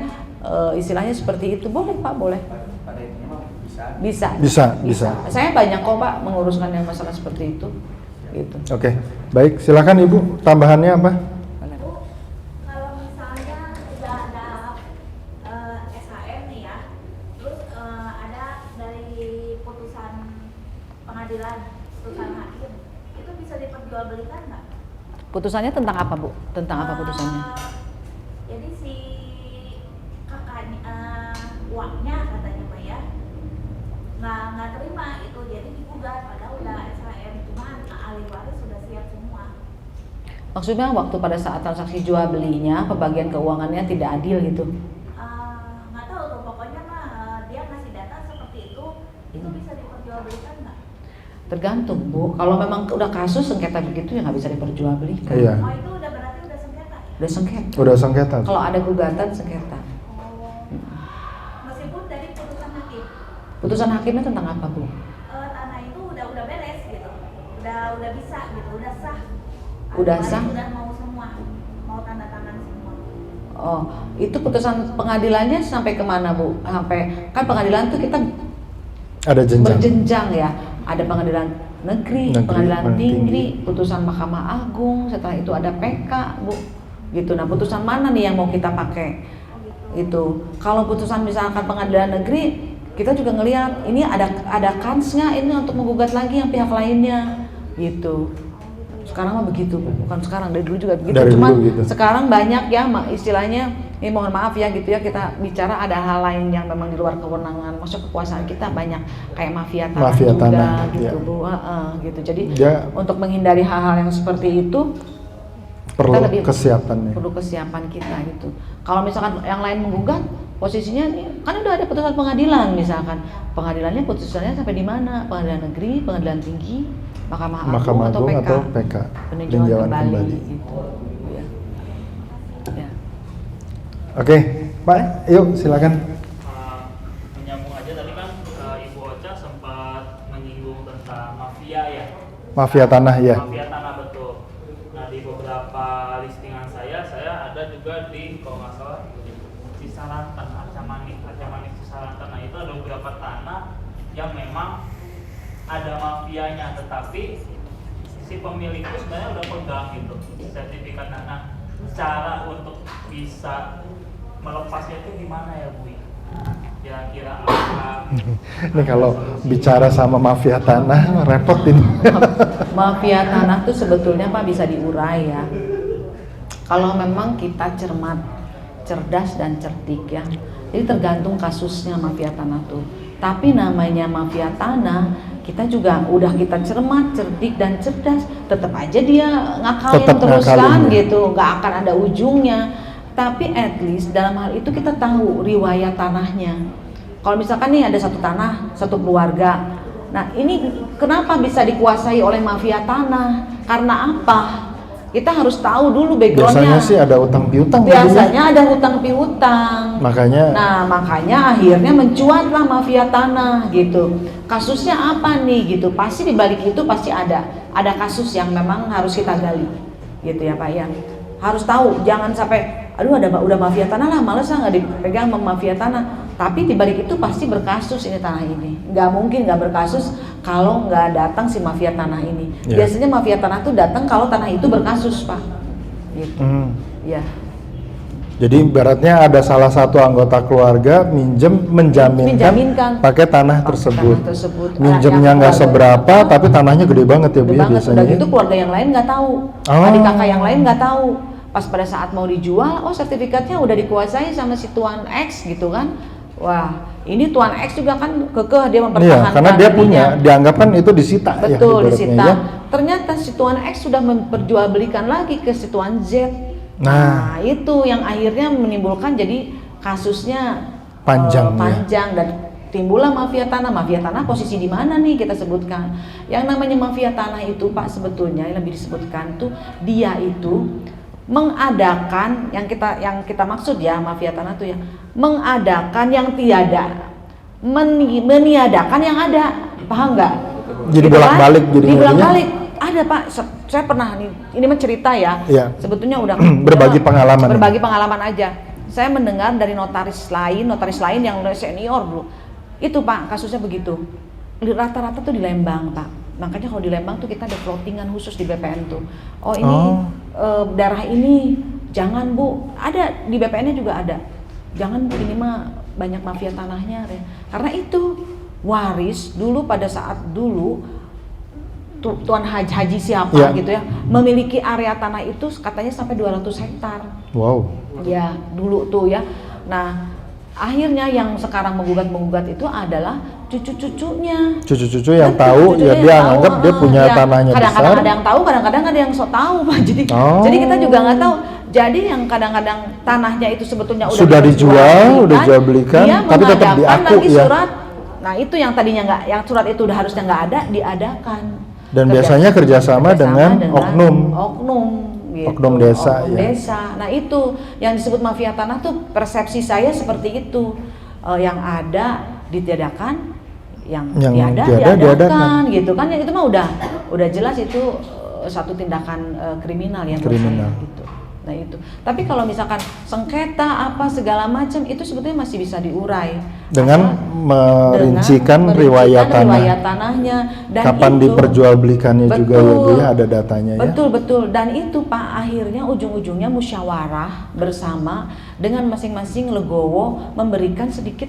Istilahnya seperti itu. Boleh Pak, boleh. Pada intinya Bisa. Saya banyak kok Pak menguruskan yang masalah seperti itu. Gitu. Oke, baik. Silakan Ibu. Tambahannya apa? Kalau misalnya sudah ada SHM nih ya, terus ada dari putusan pengadilan, putusan hakim, itu bisa diperjualbelikan nggak? Putusannya tentang apa, Bu? Tentang apa putusannya? Jadi si kakaknya uangnya katanya Pak ya nggak terima itu, jadi digugat padahal udah SHM, cuman ahli waris sudah siap semua. Maksudnya waktu pada saat transaksi jual belinya pembagian keuangannya tidak adil gitu? Nggak tahu tuh, pokoknya mah dia ngasih data seperti itu bisa diperjualbelikan nggak? Tergantung, Bu. Kalau memang udah kasus sengketa begitu ya nggak bisa diperjualbelikan. Iya. Oh itu udah berarti udah sengketa ya? Udah sengketa. Udah sengketa. Kalau ada gugatan sengketa. Meskipun dari putusan hakim. Putusan hakimnya tentang apa, Bu? Tanah itu udah beres gitu, udah bisa gitu, udah sah. Udah Ahli waris sah? Udah mau semua, mau tanda tangan semua. Oh, itu putusan pengadilannya sampai kemana, Bu? Sampai kan pengadilan tuh kita Ada jenjang. berjenjang ya. Ada pengadilan negeri, pengadilan tinggi, putusan Mahkamah Agung, setelah itu ada PK, Bu. Gitu. Nah, putusan mana nih yang mau kita pakai? Itu. Kalau putusan misalkan pengadilan negeri, kita juga ngelihat ini ada kansnya ini untuk menggugat lagi yang pihak lainnya. Gitu. Sekarang mah begitu, Bu. Bukan sekarang, dari dulu juga begitu. Dari Cuman dulu gitu. sekarang banyak ya istilahnya, ini mohon maaf ya gitu ya, kita bicara ada hal lain yang memang di luar kewenangan, masuk kekuasaan kita banyak kayak mafia tanah Mafia juga tanah, gitu, ya. Bu. Gitu. Jadi Ya. untuk menghindari hal-hal yang seperti itu Perlu kita lebih kesiapan nih. perlu kesiapan kita gitu. Kalau misalkan yang lain menggugat, posisinya nih, kan udah ada putusan pengadilan misalkan. Pengadilannya putusannya sampai di mana? Pengadilan negeri, pengadilan tinggi, Mahkamah Agung atau PK? Atau PK. Peninjauan kembali gitu. Ya. Ya. Oke, Pak, yuk silakan. Menyambung aja tadi kan Ibu Ocha sempat menyinggung tentang mafia ya. Mafia tanah ya. Mafia tanah, betul. Nah, di beberapa listingan saya ada juga di kalau nggak salah Cisarantan, Arca Manik Cisarantan. Nah, itu ada beberapa tanah yang memang ada mafianya, tetapi si pemilik itu sebenarnya udah pegang gitu sertifikat tanah. Cara untuk bisa melepasnya itu gimana ya, Bu? Kira-kira apa? Ini kalau bicara sama mafia tanah repot ini. Mafia tanah tuh sebetulnya Pak bisa diurai ya. Kalau memang kita cermat, cerdas dan cerdik ya. Jadi tergantung kasusnya mafia tanah tuh. Tapi namanya mafia tanah, kita juga udah kita cermat, cerdik dan cerdas, tetap aja dia ngakalin Tetap terus ngakalin, kan ya. gitu, nggak akan ada ujungnya. Tapi at least dalam hal itu kita tahu riwayat tanahnya. Kalau misalkan nih ada satu tanah, satu keluarga. Nah ini kenapa bisa dikuasai oleh mafia tanah? Karena apa? Kita harus tahu dulu backgroundnya. Biasanya sih ada utang piutang. Biasanya ada hutang piutang. Makanya. Nah makanya akhirnya mencuatlah mafia tanah gitu. Kasusnya apa nih gitu? Pasti di balik itu pasti ada kasus yang memang harus kita gali, gitu ya Pak ya. Harus tahu, jangan sampai aduh udah mafia tanah lah, males lah nggak dipegang sama mafia tanah. Tapi di balik itu pasti berkasus ini tanah ini. Nggak mungkin nggak berkasus kalau nggak datang si mafia tanah ini. Yeah. Biasanya mafia tanah tuh datang kalau tanah itu berkasus Pak. Gitu. Ya. Jadi ibaratnya ada salah satu anggota keluarga menjaminkan pakai tanah tersebut. Minjemnya nggak seberapa, tapi tanahnya gede banget ya Bu ya biasanya. Udah gitu keluarga yang lain nggak tahu, adik kakak yang lain nggak tahu. Pas pada saat mau dijual, oh sertifikatnya udah dikuasai sama si Tuan X gitu kan. Wah, ini Tuan X juga kan kekeh dia mempertahankan. Iya, karena dia punya, dianggap kan itu disita. Betul, ya, disita. ya. Ternyata si Tuan X sudah memperjualbelikan lagi ke si Tuan Z. Nah, itu yang akhirnya menimbulkan jadi kasusnya panjang dan timbullah mafia tanah. Mafia tanah posisi di mana nih kita sebutkan? Yang namanya mafia tanah itu Pak sebetulnya yang lebih disebutkan tuh dia itu mengadakan yang kita maksud ya mafia tanah tuh ya mengadakan yang tiada, meniadakan yang ada, paham nggak? Jadi bolak-balik jadi bolak-balik. Ada Pak, saya pernah nih, ini mah cerita ya. Sebetulnya udah berbagi pengalaman. Berbagi pengalaman aja. Saya mendengar dari notaris lain yang udah senior dulu. Itu Pak, kasusnya begitu. Rata-rata tuh di Lembang Pak. Makanya kalau di Lembang tuh kita ada floatingan khusus di BPN tuh. Oh ini daerah ini jangan Bu, ada di BPN-nya juga ada. Jangan Bu, ini mah banyak mafia tanahnya. Karena itu waris dulu pada saat dulu tuan haji siapa gitu ya, memiliki area tanah itu katanya sampai 200 hektar. Wow. Ya, dulu tuh ya. Nah, akhirnya yang sekarang menggugat itu adalah cucu-cucunya. Cucu-cucu yang tahu ya, dia anggap dia punya tanahnya besar. Kadang-kadang ada yang tahu, kadang-kadang ada yang sok tahu, Pak. Jadi kita juga nggak tahu. Jadi yang kadang-kadang tanahnya itu sebetulnya sudah dijual, udah jual belikan, tapi tetap diaku lagi ya. Surat. Nah, itu yang tadinya nggak, yang surat itu udah harusnya nggak ada, diadakan. Dan biasanya kerjasama dengan oknum gitu. Oknum desa. Desa. Nah, itu yang disebut mafia tanah tuh, persepsi saya seperti itu. Yang ada ditiadakan, yang tiada diadakan gitu kan. Yang itu mah udah jelas itu satu tindakan kriminal ya, gitu. Nah itu. Tapi kalau misalkan sengketa apa segala macam itu sebetulnya masih bisa diurai dengan merincikan riwayat tanahnya dan kapan itu, diperjualbelikannya juga ya Bu ya, ada datanya ya. Betul. Dan itu Pak, akhirnya ujung-ujungnya musyawarah bersama dengan masing-masing legowo memberikan sedikit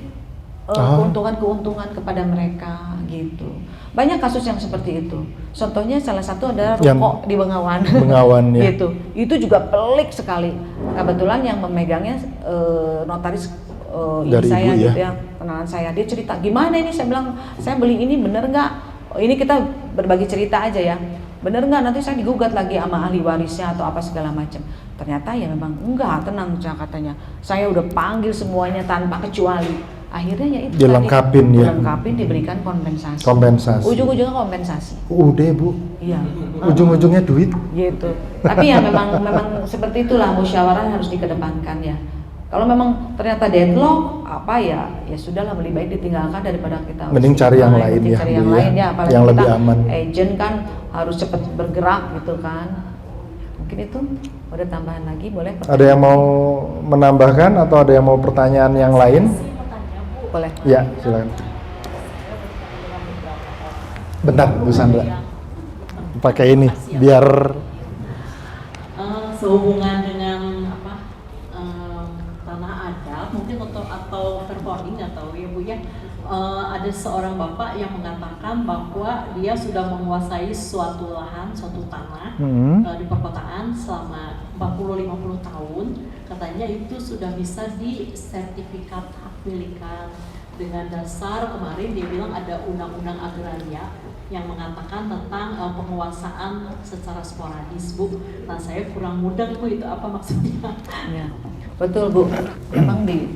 keuntungan kepada mereka gitu. Banyak kasus yang seperti itu. Contohnya salah satu adalah ruko di Bengawan. Ya. Gitu. Itu juga pelik sekali. Kebetulan yang memegangnya notaris dari saya Ibu, gitu ya, kenalan saya. Dia cerita, "Gimana ini?" Saya bilang, "Saya beli ini bener nggak?" Ini kita berbagi cerita aja ya. Bener nggak? Nanti saya digugat lagi sama ahli warisnya atau apa segala macam. Ternyata ya memang enggak, tenang katanya. Saya udah panggil semuanya tanpa kecuali. Akhirnya ya itu dilengkapin diberikan kompensasi. Ujung-ujungnya kompensasi. Udah Bu. Iya. Ujung-ujungnya duit. Gitu. Tapi ya memang seperti itulah, musyawarah harus dikedepankan ya. Kalau memang ternyata deadlock apa ya sudahlah, lebih baik ditinggalkan daripada kita mending cari yang lain ya. Cari yang lain ya, apalagi yang kita lebih aman. Agent kan harus cepat bergerak gitu kan. Mungkin itu ada tambahan lagi, boleh? Ada yang mau menambahkan atau ada yang mau pertanyaan yang lain? Boleh. Ya, silakan. Bentar, Bu Sandra. Pakai ini biar sehubungan dengan tanah adat, mungkin atau performing atau ya Bu ya. Ada seorang bapak yang mengatakan bahwa dia sudah menguasai suatu lahan, suatu tanah di perkotaan selama 40-50 tahun. Katanya itu sudah bisa disertifikat hak milikan dengan dasar kemarin dia bilang ada undang-undang agraria yang mengatakan tentang penguasaan secara sporadis, Bu. Nah, saya kurang mudeng Bu, itu apa maksudnya? Ya, betul Bu. Memang di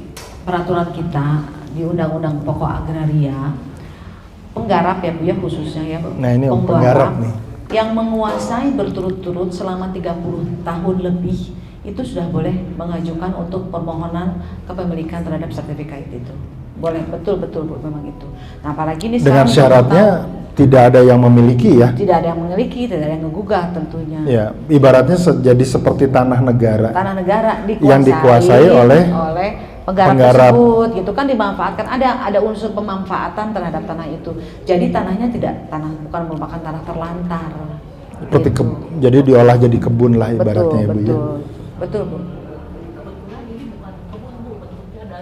peraturan kita di Undang-Undang Pokok Agraria, penggarap ya Bu ya khususnya ya Bu. Nah ini penggarap nih. Yang menguasai berturut-turut selama 30 tahun lebih itu sudah boleh mengajukan untuk permohonan kepemilikan terhadap sertifikat itu. Boleh, betul Bu, memang itu. Nah apalagi ini dengan syaratnya tidak ada yang memiliki ya. Tidak ada yang memiliki, tidak ada yang menggugat tentunya. Ya, ibaratnya jadi seperti tanah negara. Tanah negara yang dikuasai oleh penggarap tersebut gitu kan, dimanfaatkan, ada unsur pemanfaatan terhadap tanah itu. Jadi tanahnya bukan merupakan tanah terlantar. Gitu. Jadi diolah jadi kebun lah ibaratnya Ibu ya. Betul Bu. Kebetulan ini bukan kebun Bu, bentuknya ada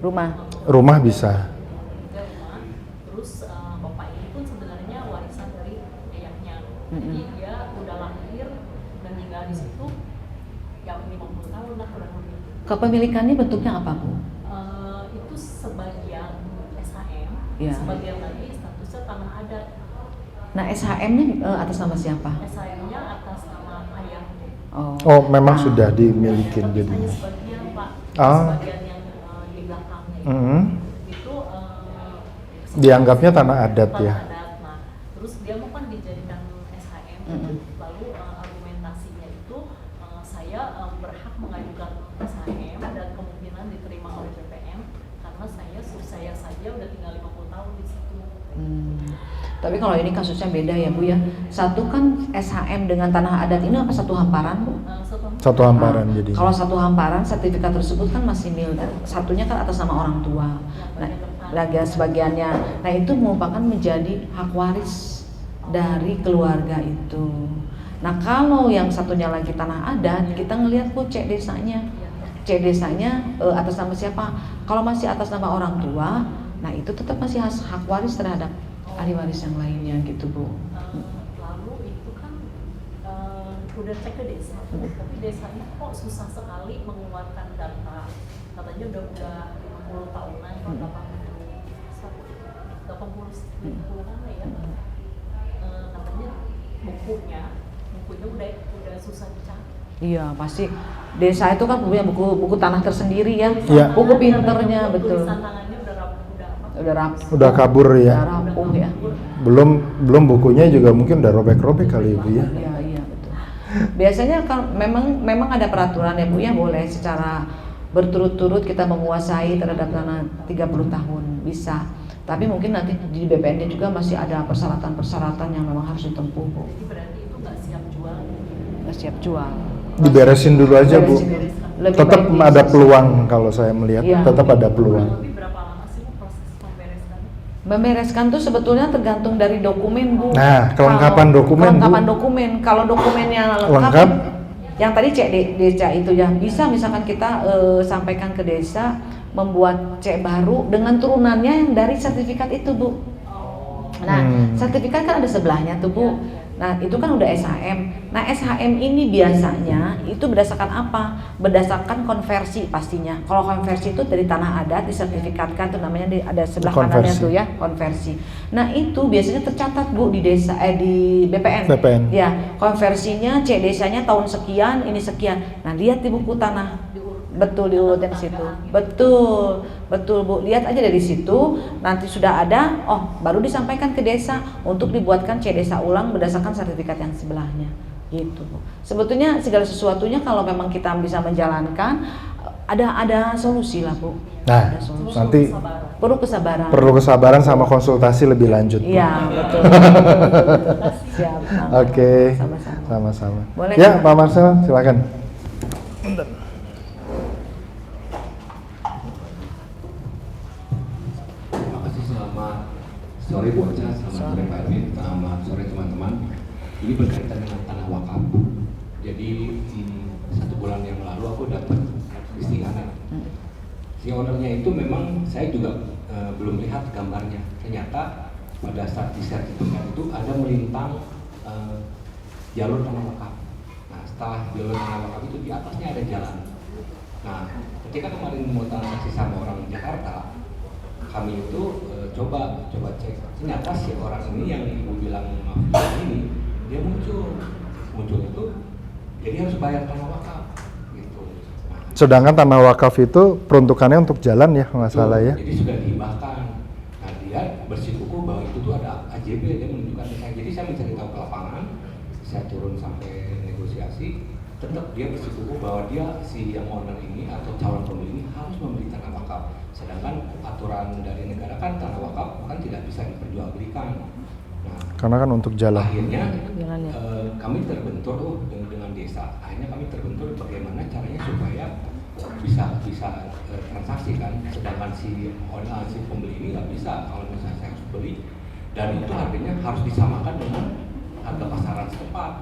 Rumah. Rumah bisa. Terus bapak ini pun sebenarnya warisan dari ayahnya. Jadi dia udah lahir dan tinggal di situ yang 50 tahun lah kurang lebih. Kepemilikannya bentuknya apa Bu? Itu sebagian SHM, ya. Sebagian lagi statusnya tanah adat. Nah SHM-nya atas nama siapa? SHM-nya atas nama ayah. Oh memang sudah dimiliki jadi. jadi. Sebagian Pak, sebagian yang di belakangnya itu dianggapnya tanah adat ya. Adat. Nah, terus dia mau kan dijadikan SHM. Lalu argumentasinya itu saya berhak mengajukan SHM dan kemungkinan diterima oleh BPN karena saya saja udah tinggal 50 tahun di situ. Tapi kalau ini kasusnya beda ya Bu ya. Satu kan SHM dengan tanah adat ini apa satu hamparan Bu? Satu hamparan jadi. Kalau satu hamparan sertifikat tersebut kan masih milik. Satunya kan atas nama orang tua. Nah, lagi sebagiannya. Nah itu merupakan menjadi hak waris dari keluarga itu. Nah kalau yang satunya lagi tanah adat, kita ngelihat Bu cek desanya. Cek desanya atas nama siapa? Kalau masih atas nama orang tua, nah itu tetap masih hak waris terhadap ahli waris yang lainnya gitu Bu. Lalu itu kan udah cek ke desa, tapi desanya kok susah sekali mengeluarkan data. Katanya udah 50 tahunan atau 80 tahunan ya. Katanya bukunya udah susah dicari. Iya pasti desa itu kan punya buku tanah tersendiri ya, Iya. buku pinternya betul. Tulisan tangannya Udah rapuh. Udah kabur ya. Udah rapuh ya. Belum bukunya juga mungkin udah robek-robek kali Ibu ya. Iya betul. Biasanya kalau memang ada peraturan ya Bu ya, boleh secara berturut-turut kita menguasai terhadap tanah 30 tahun bisa. Tapi mungkin nanti di BPND juga masih ada persyaratan-persyaratan yang memang harus ditempuh Bu. Jadi berarti itu nggak siap jual. Nggak siap jual. Diberesin dulu aja Bu. Lebih Tetap baik ada di- peluang kalau saya melihat, Iya. tetap ada peluang. Tapi berapa lama sih proses membereskannya? Membereskan tuh sebetulnya tergantung dari dokumen Bu. Nah, kelengkapan Kalau- dokumen, Bu. kelengkapan dokumen. Kalau dokumennya Lengkap. lengkap, yang tadi cek desa itu ya bisa misalkan kita sampaikan ke desa membuat cek baru dengan turunannya yang dari sertifikat itu Bu. Nah, sertifikat kan ada sebelahnya tuh Bu. Nah, itu kan udah SHM. Nah, SHM ini biasanya itu berdasarkan apa? Berdasarkan konversi pastinya. Kalau konversi itu dari tanah adat disertifikatkan tuh namanya ada sebelah kanannya Konversi. tuh ya, konversi. Nah, itu biasanya tercatat Bu di desa di BPN. BPN. Ya, konversinya C desanya tahun sekian, ini sekian. Nah, lihat di buku tanah. Betul diurutin di situ. Betul Bu. Lihat aja dari situ. Nanti sudah ada, baru disampaikan ke desa untuk dibuatkan C desa ulang berdasarkan sertifikat yang sebelahnya. Gitu Bu. Sebetulnya segala sesuatunya kalau memang kita bisa menjalankan ada solusi lah Bu. Nah, Ada solusi. nanti Perlu kesabaran. sama konsultasi lebih lanjut. Bu. Iya betul. Siap. Oke. Sama-sama. Boleh, Ya, Kak. Pak Marcel, silakan. Terima kasih, selamat sore Bu Ocha, selamat sore Pak Edwin, selamat sore teman-teman. Ini berkaitan dengan tanah wakaf. Jadi 1 bulan yang lalu aku dapat istiqanah. Si ownernya itu memang saya juga belum lihat gambarnya. Ternyata pada saat di sertifikat itu ada melintang jalur tanah wakaf. Nah, setelah jalur tanah wakaf itu di atasnya ada jalan. Nah, ketika kemarin mau transaksi sama orang Jakarta, kami itu coba cek. Ternyata si orang ini yang ibu bilang mafia ini dia muncul itu jadi harus bayar tanah wakaf gitu. Nah, Sedangkan tanah wakaf itu peruntukannya untuk jalan ya, nggak salah ya. jadi sudah dihibahkan. Nah, dia bersikukuh bahwa itu tuh ada AJB, dia menunjukkan ke saya. Jadi saya mencari tahu ke lapangan, saya turun sampai negosiasi, tetap dia bersikukuh bahwa dia si yang owner ini atau calon pembeli ini harus membeli tanah wakaf. Sedangkan aturan dari negara kan tanah wakaf kan tidak bisa diperjualbelikan. Nah, Karena kan untuk jalan. akhirnya kami terbentur dengan desa. Akhirnya kami terbentur bagaimana caranya supaya bisa transaksi kan. Sedangkan si pembeli ini nggak bisa kalau misalnya saya harus beli, dan itu harganya harus disamakan dengan harga pasaran setempat.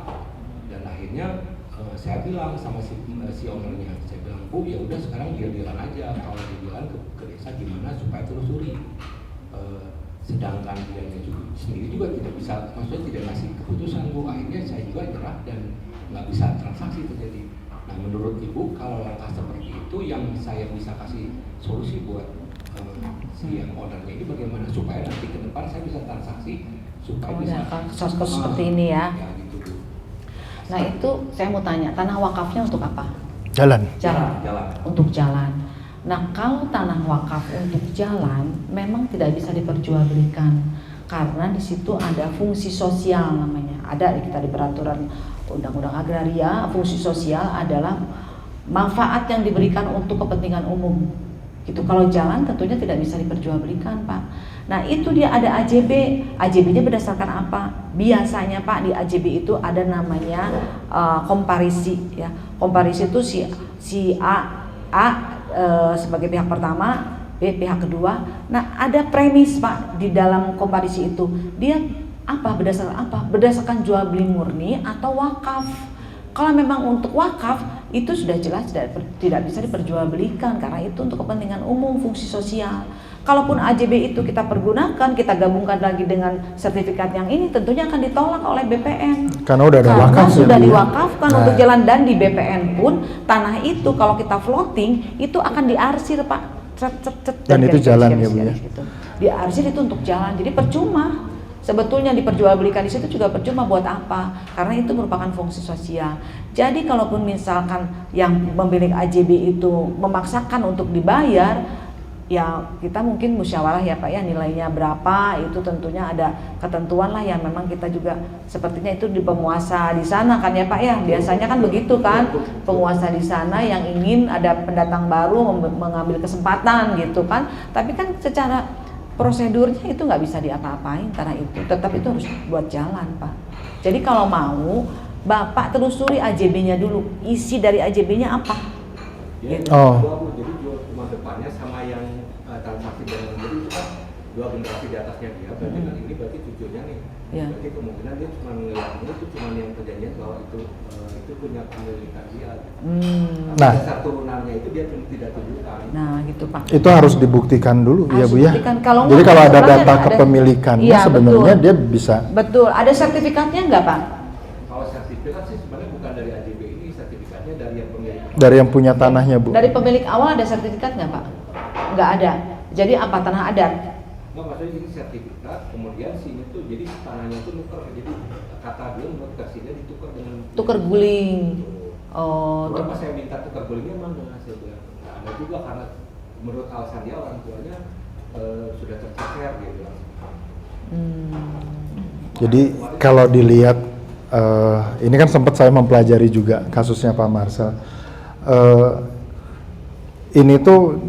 Dan akhirnya saya bilang sama si ownernya, saya bilang, Bu, ya udah sekarang deal-dealan aja. Kalau deal-dealan ke desa gimana supaya telusuri. Sedangkan dia juga sendiri juga tidak bisa, maksudnya tidak ngasih keputusan Bu. Akhirnya saya juga nyerah dan nggak bisa transaksi terjadi. Nah, menurut Ibu kalau langkah seperti itu yang saya bisa kasih solusi buat si yang ownernya ini bagaimana supaya nanti ke depan saya bisa transaksi supaya bisa kasus seperti ini ya. gitu Bu. Nah itu saya mau tanya, tanah wakafnya untuk apa? Jalan. Jalan. Jalan. Untuk jalan. Nah kalau tanah wakaf untuk jalan memang tidak bisa diperjualbelikan karena di situ ada fungsi sosial namanya. Ada kita di peraturan Undang-Undang Agraria, fungsi sosial adalah manfaat yang diberikan untuk kepentingan umum. Gitu. Kalau jalan tentunya tidak bisa diperjualbelikan, Pak. Nah, itu dia ada AJB. AJB-nya berdasarkan apa? Biasanya, Pak, di AJB itu ada namanya komparisi ya. Komparisi itu si A sebagai pihak pertama, B pihak kedua. Nah, ada premis, Pak, di dalam komparisi itu. Dia apa? Berdasarkan apa? Berdasarkan jual beli murni atau wakaf. Kalau memang untuk wakaf itu sudah jelas tidak bisa diperjualbelikan karena itu untuk kepentingan umum, fungsi sosial. Kalaupun AJB itu kita pergunakan, kita gabungkan lagi dengan sertifikat yang ini, tentunya akan ditolak oleh BPN. Karena udah ada Karena wakaf sudah ya, diwakafkan untuk jalan, dan di BPN pun tanah itu kalau kita floating itu akan diarsir Pak. Dan itu jalan ya Bu ya. Gitu. Diarsir itu untuk jalan, jadi percuma. Sebetulnya diperjualbelikan di situ juga percuma, buat apa? Karena itu merupakan fungsi sosial. Jadi kalaupun misalkan yang pemilik AJB itu memaksakan untuk dibayar, ya kita mungkin musyawarah ya Pak ya, nilainya berapa, itu tentunya ada ketentuan lah yang memang kita juga sepertinya itu di penguasa di sana kan ya Pak ya, biasanya kan begitu kan, penguasa di sana yang ingin ada pendatang baru mengambil kesempatan gitu kan, tapi kan secara prosedurnya itu nggak bisa diapa-apain tanah itu, tetap itu harus buat jalan Pak. Jadi kalau mau Bapak telusuri AJB-nya dulu, isi dari AJB-nya apa? Ya, gitu. Jadi cuma depannya sama yang transaksi dengan jadi itu kan 2 generasi di atasnya dia, berarti kan ini berarti cucunya nih. Ya. Berarti kemungkinan dia cuma ngeliatnya itu cuma yang perjanjian bahwa itu punya pemilikan dia. Nah, dasar turunannya itu dia tidak tunjukkan. Nah, gitu Pak. Itu harus dibuktikan dulu ya Bu ya. Kalau jadi kalau ada data ada, kepemilikannya iya, sebenarnya betul. dia bisa. Betul. Ada sertifikatnya nggak Pak? Kalau sertifikat sih sebenarnya bukan dari AJB ini, sertifikatnya dari yang pemilik. Dari yang punya tanahnya Bu. Dari pemilik awal ada sertifikat nggak Pak? Nggak ada. Jadi apa, tanah adat? Nggak, maksudnya ini sertifikat, kemudian sini tuh jadi tanahnya tuh nuker, jadi kata dia menurut versinya ditukar dengan tukar guling. Oh, pas saya minta tukar gulingnya mana? Saya bilang nggak ada juga, karena menurut alasan dia orang tuanya sudah tercecer gitu. Jadi kalau dilihat ini kan sempat saya mempelajari juga kasusnya Pak Marcel. Ini tuh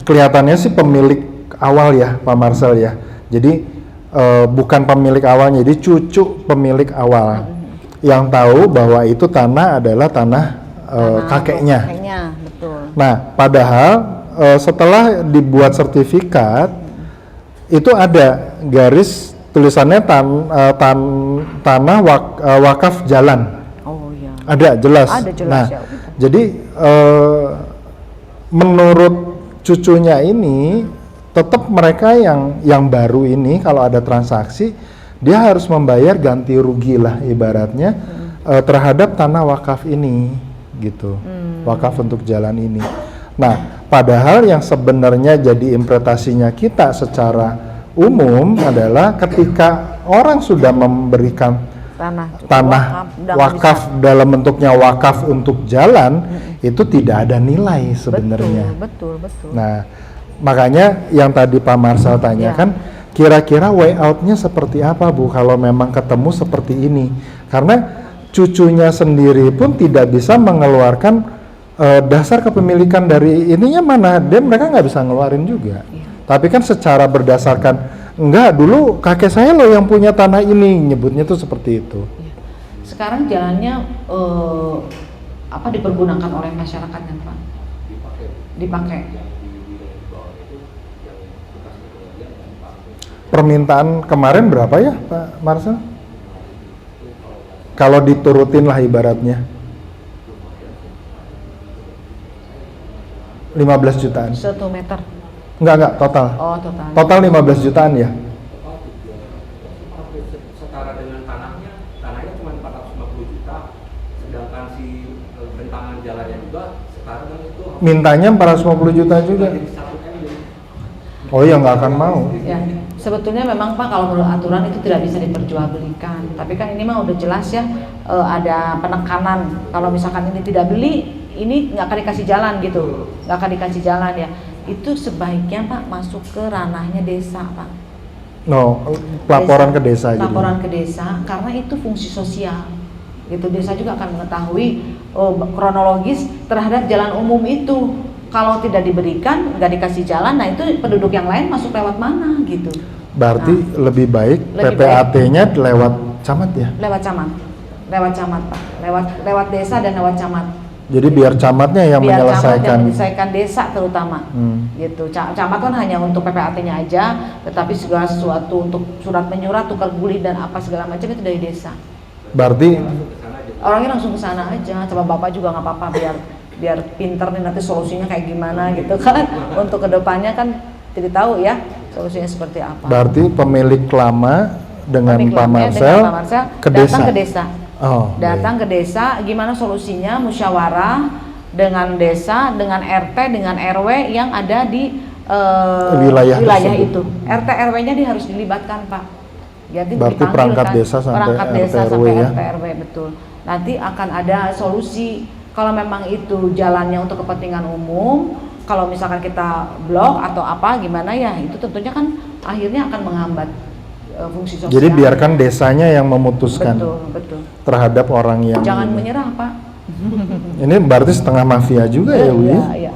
kelihatannya sih pemilik awal ya Pak Marcel ya. Jadi bukan pemilik awalnya, jadi cucu pemilik awal yang tahu bahwa itu tanah adalah tanah kakeknya. Betul. Nah, padahal setelah dibuat sertifikat itu ada garis tulisannya tanah wakaf jalan. Oh iya. Ada jelas. Ada jelas. Nah, ya. jadi menurut cucunya ini tetap mereka yang baru ini kalau ada transaksi dia harus membayar ganti rugi lah ibaratnya terhadap tanah wakaf ini gitu. Wakaf untuk jalan ini. Nah, padahal yang sebenarnya jadi interpretasinya kita secara umum adalah ketika orang sudah memberikan tanah wakaf dalam bentuknya wakaf untuk jalan, itu tidak ada nilai sebenarnya. Betul. Nah, makanya yang tadi Pak Marcel tanyakan, kira-kira way out-nya seperti apa Bu kalau memang ketemu seperti ini? Karena cucunya sendiri pun tidak bisa mengeluarkan dasar kepemilikan dari ininya mana, mereka nggak bisa ngeluarin juga. Tapi kan secara berdasarkan, enggak, dulu kakek saya loh yang punya tanah ini, nyebutnya tuh seperti itu. Sekarang jalannya dipergunakan oleh masyarakat kan Pak? Dipakai. Permintaan kemarin berapa ya Pak Marcel? Kalau diturutin lah ibaratnya 15 jutaan. 1 meter. Enggak, total. Oh, total. Total 15 jutaan ya? Setara dengan tanahnya cuma 450 juta, sedangkan si bentangan jalannya juga sekarang itu Mintanya 450 juta juga. Oh ya, nggak akan mau. Ya, sebetulnya memang Pak kalau menurut aturan itu tidak bisa diperjualbelikan. Tapi kan ini mah udah jelas ya, ada penekanan. Kalau misalkan ini tidak beli, ini nggak akan dikasih jalan gitu, nggak akan dikasih jalan ya. Itu sebaiknya Pak masuk ke ranahnya desa Pak. No, laporan ke desa. Laporan ke desa, karena itu fungsi sosial. Gitu, desa juga akan mengetahui kronologis terhadap jalan umum itu. Kalau tidak diberikan, nggak dikasih jalan, nah itu penduduk yang lain masuk lewat mana gitu. Berarti lebih baik PPAT-nya lewat camat ya? Lewat camat Pak, lewat desa dan lewat camat. Jadi biar camatnya yang menyelesaikan desa terutama, gitu. Camat kan hanya untuk PPAT-nya aja, tetapi segala sesuatu untuk surat menyurat, tukar guling dan apa segala macam itu dari desa. Berarti orangnya langsung ke sana aja, coba Bapak juga nggak apa-apa biar pinter nih nanti solusinya kayak gimana gitu kan. Untuk kedepannya kan tidak tahu ya solusinya seperti apa. Berarti pemilik lama dengan Pemilik Pak lamanya Marcel dengan Pak Marcel ke desa. datang ke desa. Oh, Datang ke desa, gimana solusinya, musyawarah dengan desa, dengan RT, dengan RW yang ada di Wilayah itu. RT RW-nya dia harus dilibatkan, Pak. Jadi berarti dipanggil, perangkat kan, desa sampai perangkat desa RT, sampai RW ya. RT RW, betul. Nanti akan ada solusi kalau memang itu jalannya untuk kepentingan umum. Kalau misalkan kita blok atau apa gimana ya, itu tentunya kan akhirnya akan menghambat fungsi sosial. Jadi biarkan desanya yang memutuskan. Betul. Terhadap orang yang Jangan menyerah, Pak. Ini berarti setengah mafia juga ya, Bu ya? Iya.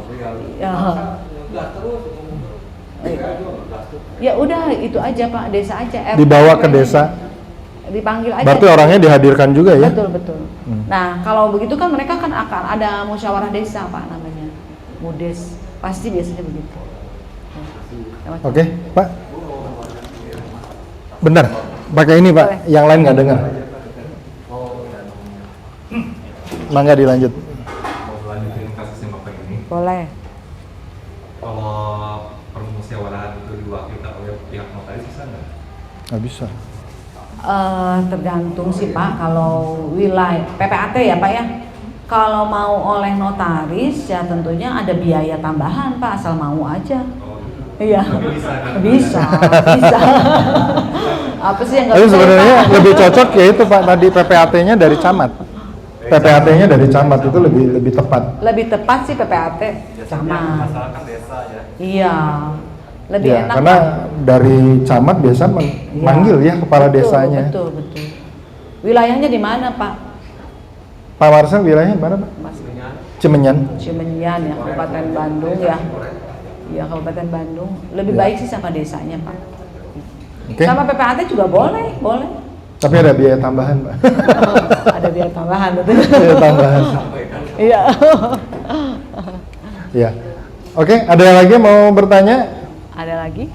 Ya udah itu aja, Pak, desa aja. Dibawa ke desa. Dipanggil aja. Berarti orangnya dihadirkan juga ya? Betul. Nah, kalau begitu kan mereka kan akan ada musyawarah desa, Pak, namanya. Mudes. Pasti biasanya begitu. Oke, Pak. Benar. Pakai ini, Pak. Boleh. Yang lain nggak dengar. Mangga dilanjut. Mau lanjutin kasusnya Bapak ini. Boleh. Kalau permusyawarahan itu diwakilkan oleh pihak notaris bisa nggak? Nggak bisa. Tergantung sih, Pak. Kalau wilayah PPAT ya, Pak ya. Kalau mau oleh notaris ya tentunya ada biaya tambahan, Pak, asal mau aja. Iya. Bisa. Apa sih yang nggak Tapi bisa? sebenarnya Pak? lebih cocok ya itu, Pak, tadi PPAT-nya dari camat. PPAT-nya dari camat itu lebih tepat. Lebih tepat sih PPAT camat. Masalahkan desa ya. Iya. Lebih Ya, enak, karena Pak. dari camat biasa manggil ya kepala Betul, desanya. Betul. Wilayahnya di mana, Pak? Pak Marcel wilayahnya di mana, Pak? Cimenyan. Cimenyan ya, Kabupaten Bandung ya. Iya, Kabupaten Bandung. Lebih baik sih sama desanya, Pak. Oke. Sama PPAT juga boleh. Tapi ada biaya tambahan, Pak. Ada biaya tambahan, betul. Biaya tambahan. Iya. Ya. Oke, ada yang lagi mau bertanya? Ada lagi?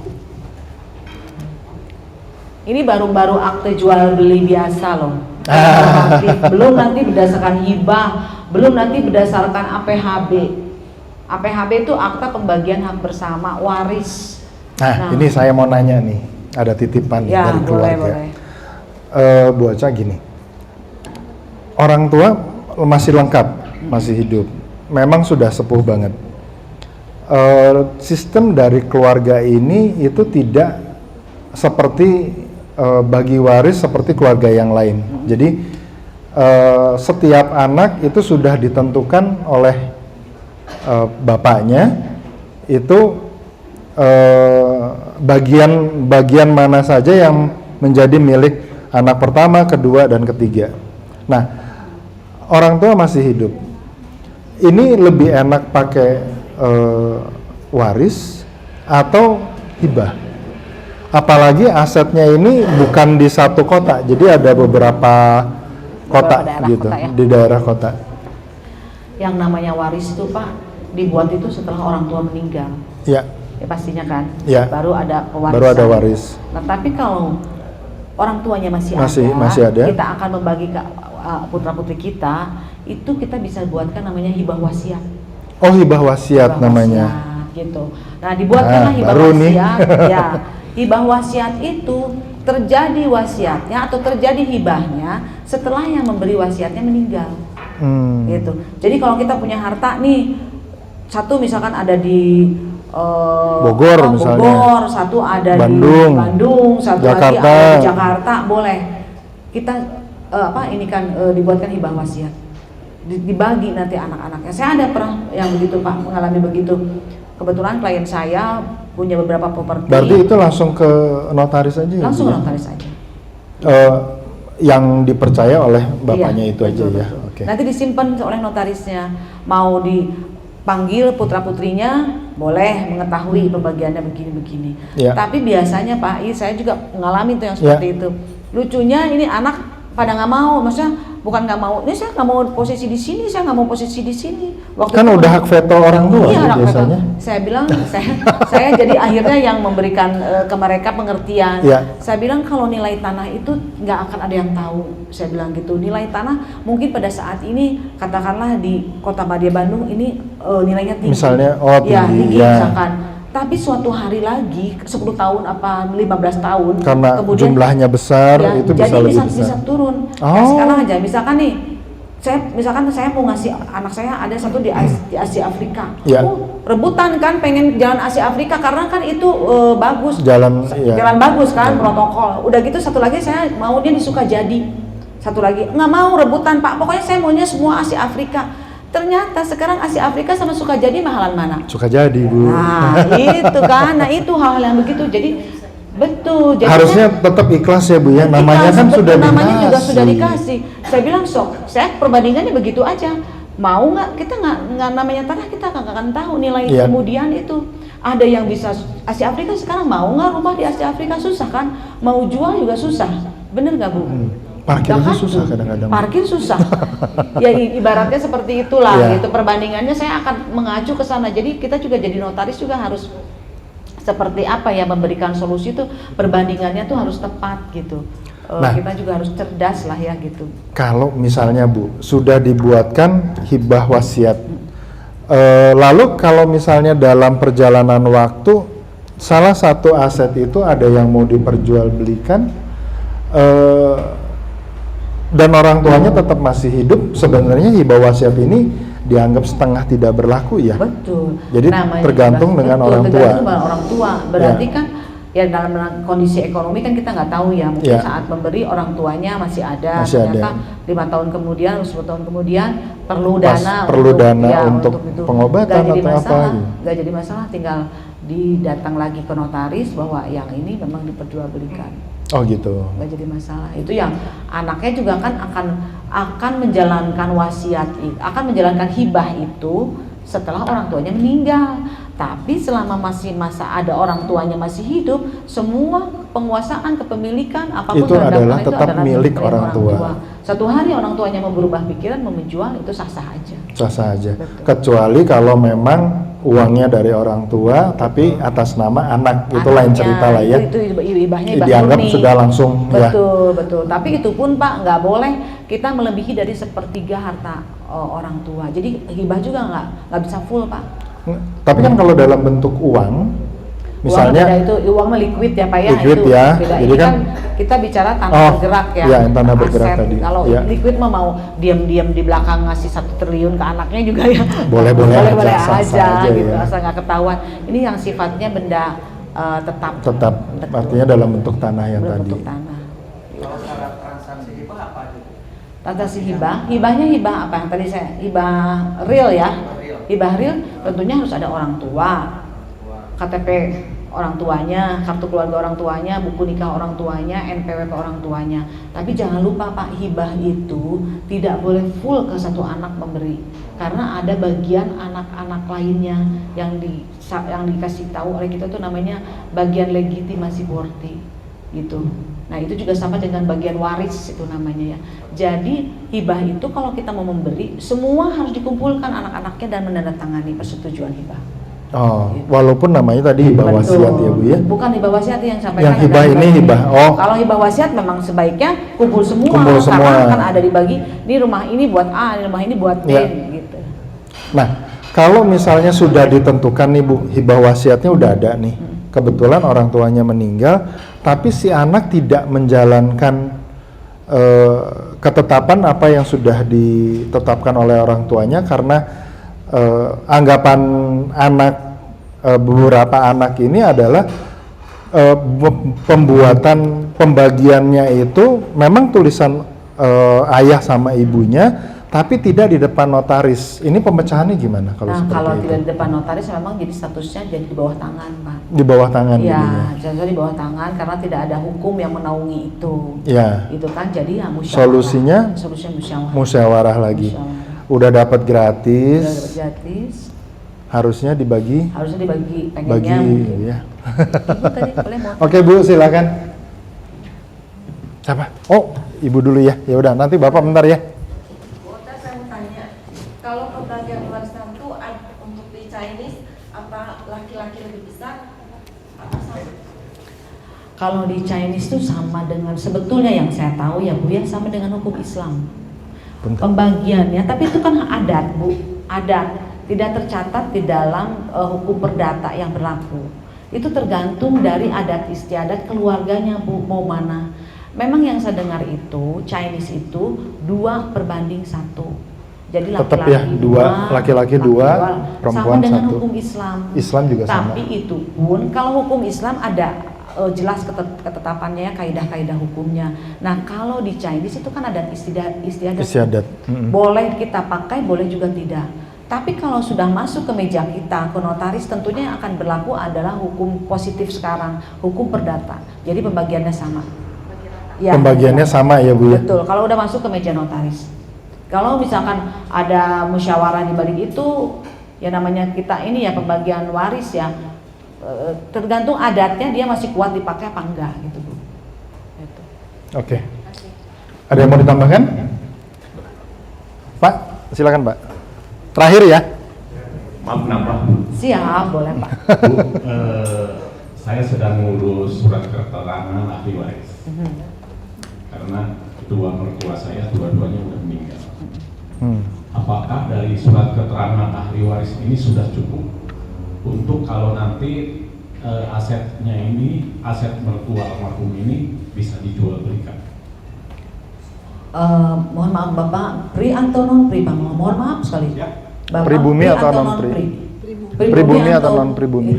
Ini baru-baru akte jual beli biasa loh. Belum nanti berdasarkan hibah, belum nanti berdasarkan APHB. APHB itu akta pembagian hak bersama waris. Nah, ini saya mau nanya nih, ada titipan nih Ya, dari keluarga. boleh. Bu Aca gini, orang tua masih lengkap, masih hidup, memang sudah sepuh banget. Sistem dari keluarga ini itu tidak seperti bagi waris seperti keluarga yang lain. Jadi setiap anak itu sudah ditentukan oleh bapaknya, itu bagian mana saja yang menjadi milik anak pertama, kedua, dan ketiga. Nah, orang tua masih hidup. Ini lebih enak pakai waris atau hibah? Apalagi asetnya ini bukan di satu kota, jadi ada beberapa kota gitu, kota ya? di daerah kota. Yang namanya waris itu, Pak, dibuat itu setelah orang tua meninggal. Ya. Ya pastinya kan. Ya. Baru ada pewarisan. Baru ada waris. Nah, tapi kalau orang tuanya masih ada, kita akan membagi ke putra-putri kita, itu kita bisa buatkan namanya hibah wasiat. Oh, hibah wasiat namanya. Wasiat, gitu. Nah, dibuatkanlah hibah baru wasiat. nih. Ya, hibah wasiat itu terjadi wasiatnya atau terjadi hibahnya setelah yang memberi wasiatnya meninggal. Gitu. Jadi kalau kita punya harta nih, satu misalkan ada di Bogor misalnya. Bogor, satu ada Bandung. di Bandung, satu Jakarta. lagi ada di Jakarta, boleh. Kita dibuatkan hibah wasiat. Dibagi nanti anak-anaknya. Saya ada pernah yang begitu, Pak, mengalami begitu. Kebetulan klien saya punya beberapa properti. Berarti itu langsung ke notaris aja? Langsung ya? notaris aja. Yang dipercaya oleh bapaknya Iya, itu aja betul, ya? betul. Oke. Nanti disimpan oleh notarisnya. Mau dipanggil putra-putrinya, boleh mengetahui pembagiannya begini-begini. Ya. Tapi biasanya, Pak, saya juga mengalami tuh yang seperti itu. Lucunya ini anak pada nggak mau, maksudnya bukan nggak mau, ini saya nggak mau posisi di sini, saya nggak mau posisi di sini. Kan udah hak veto orang tua iya, hak biasanya. veto. Saya bilang, saya jadi akhirnya yang memberikan ke mereka pengertian. Iya. Saya bilang kalau nilai tanah itu nggak akan ada yang tahu. Saya bilang gitu, nilai tanah mungkin pada saat ini katakanlah di Kota Madya Bandung ini nilainya tinggi. Misalnya, Ya, tinggi ya. misalkan. Tapi suatu hari lagi 10 tahun apa 15 tahun karena kemudian jumlahnya besar ya, itu jadi bisa lebih bisa besar. turun. Nah, sekarang aja misalkan nih saya mau ngasih anak saya ada satu di Asia Afrika. Ya. Rebutan kan pengen jalan Asia Afrika karena kan itu bagus. Jalan Bagus kan protokol. Udah gitu satu lagi saya mau dia di Sukajadi. Satu lagi nggak mau rebutan Pak. Pokoknya saya maunya semua Asia Afrika. Ternyata sekarang Asia Afrika sama Sukajadi mahalan mana? Sukajadi, Bu. Nah, itu kan. Nah, itu hal-hal yang begitu. Jadi betul. Harusnya tetap ikhlas ya, Bu ya. Namanya kan sudah dikasih. Namanya juga sudah dikasih. Saya bilang saya perbandingannya begitu aja. Mau nggak kita nggak namanya tanah kita nggak akan tahu nilai kemudian itu. Ada yang bisa Asia Afrika sekarang mau nggak rumah di Asia Afrika susah kan? Mau jual juga susah. Bener nggak Bu? Parkir aja susah kadang-kadang. Parkir susah. Ya ibaratnya seperti itulah gitu. Perbandingannya saya akan mengacu ke sana. Jadi kita juga jadi notaris juga harus seperti apa ya memberikan solusi itu perbandingannya tuh harus tepat gitu. Nah, kita juga harus cerdas lah ya gitu. Kalau misalnya Bu sudah dibuatkan hibah wasiat, lalu kalau misalnya dalam perjalanan waktu salah satu aset itu ada yang mau diperjualbelikan dan orang tuanya tetap masih hidup, sebenarnya hibah wasiat ini dianggap setengah tidak berlaku ya. Betul. Jadi tergantung dengan orang tua. Tergantung dengan orang tua. Berarti kan ya dalam kondisi ekonomi kan kita nggak tahu ya. Mungkin saat memberi orang tuanya masih ada. Ternyata 5 tahun kemudian, 10 tahun kemudian perlu dana untuk pengobatan atau apa? Nggak jadi masalah, tinggal didatang lagi ke notaris bahwa yang ini memang diperjualbelikan. Oh gitu. Nggak jadi masalah. Itu yang anaknya juga kan akan menjalankan wasiat, akan menjalankan hibah itu setelah orang tuanya meninggal. Tapi selama masih masa ada orang tuanya masih hidup, semua penguasaan kepemilikan apapun itu adalah tetap milik orang tua. Satu hari orang tuanya mau berubah pikiran, mau menjual, itu sah-sah aja. Sah-sah aja. Betul. Kecuali kalau memang uangnya dari orang tua tapi atas nama anak, itu lain cerita lah ya. Itu hibahnya dianggap murni. sudah langsung betul. Tapi itu pun Pak nggak boleh kita melebihi dari 1/3 harta orang tua. Jadi hibah juga nggak bisa full Pak. Tapi kan kalau dalam bentuk uang, misalnya uang liquid ya Pak ya. Liquid itu ya. beda. Jadi Ini kan kita bicara tanah bergerak ya. Iya, tanah bergerak aset. tadi. Kalau liquid mah mau diam-diam di belakang ngasih 1 triliun ke anaknya juga ya. Boleh aja gitu, ya. asal nggak ketahuan. Ini yang sifatnya benda tetap. Artinya dalam bentuk tanah yang tadi. Bentuk tanah. Kalau syarat transaksi hibah apa aja? Transaksi hibahnya hibah apa yang tadi saya hibah real ya. Hibah real tentunya harus ada orang tua, KTP orang tuanya, kartu keluarga orang tuanya, buku nikah orang tuanya, NPWP orang tuanya. Tapi jangan lupa Pak, hibah itu tidak boleh full ke satu anak memberi, karena ada bagian anak-anak lainnya yang dikasih tahu oleh kita tuh namanya bagian legitimasi borti gitu. Nah itu juga sama dengan bagian waris itu namanya ya. Jadi hibah itu kalau kita mau memberi, semua harus dikumpulkan anak-anaknya dan menandatangani persetujuan hibah. Oh, gitu. Walaupun namanya tadi hibah wasiat ya Bu ya? Bukan hibah wasiat yang sampaikan. Yang hibah ini hibah. Kalau hibah wasiat memang sebaiknya kumpul semua. Karena kan ada dibagi. Ini rumah ini buat A, ini rumah ini buat B gitu. Nah, kalau misalnya sudah ditentukan nih Bu, hibah wasiatnya udah ada nih. Kebetulan orang tuanya meninggal, tapi si anak tidak menjalankan ketetapan apa yang sudah ditetapkan oleh orang tuanya karena anggapan beberapa anak ini adalah pembagiannya itu memang tulisan ayah sama ibunya, tapi tidak di depan notaris. Ini pemecahannya gimana kalau seperti kalau itu? tidak di depan notaris memang jadi statusnya jadi di bawah tangan Pak. Di bawah tangan ya, jadinya. di bawah tangan karena tidak ada hukum yang menaungi itu. Ya. Itu kan jadi ya musyawarah. Solusinya musyawarah lagi. Udah dapat gratis. Harusnya dibagi. Pengennya ya. Ibu tadi boleh mau. Oke Bu, silakan. Siapa? Oh, Ibu dulu ya. Ya udah, nanti Bapak bentar ya. Saya mau tanya, kalau pembagian warisan itu untuk di Chinese apa laki-laki lebih besar atau sama? Kalau di Chinese itu sama dengan sebetulnya yang saya tahu ya Bu ya, sama dengan hukum Islam. Pembagiannya, tapi itu kan adat Bu, adat. tidak tercatat di dalam hukum perdata yang berlaku. Itu tergantung dari adat istiadat keluarganya, Bu, mau mana. Memang yang saya dengar itu Chinese itu 2:1. Jadi Tetap laki-laki ya, laki-laki dua, perempuan sama dengan satu. hukum Islam. Islam juga sama. Tapi itu pun kalau hukum Islam ada jelas ketetapannya, kaidah-kaidah hukumnya. Nah, kalau di Chinese itu kan ada istiadat. Boleh kita pakai, boleh juga tidak. Tapi kalau sudah masuk ke meja kita, ke notaris, tentunya yang akan berlaku adalah hukum positif sekarang, hukum perdata. Jadi pembagiannya sama. Ya, Pembagiannya sama ya Bu ya? betul, kalau udah masuk ke meja notaris. Kalau misalkan ada musyawarah di balik itu, ya namanya kita ini ya pembagian waris ya, tergantung adatnya dia masih kuat dipakai apa enggak gitu Bu. Gitu. Oke. Ada yang mau ditambahkan? Pak, silakan Pak. Terakhir ya. Maaf nambah. Siap, boleh Pak. Bu, saya sedang ngurus surat keterangan ahli waris. Karena kedua mertua saya dua-duanya udah meninggal. Apakah dari surat keterangan ahli waris ini sudah cukup untuk kalau nanti asetnya ini, aset mertua almarhum ini bisa dijual belikan? Mohon maaf Bapak, pri atau non pri Pak? Mohon maaf sekali. Bapak, Pribumi atau non pri? Pribumi atau non pribumi?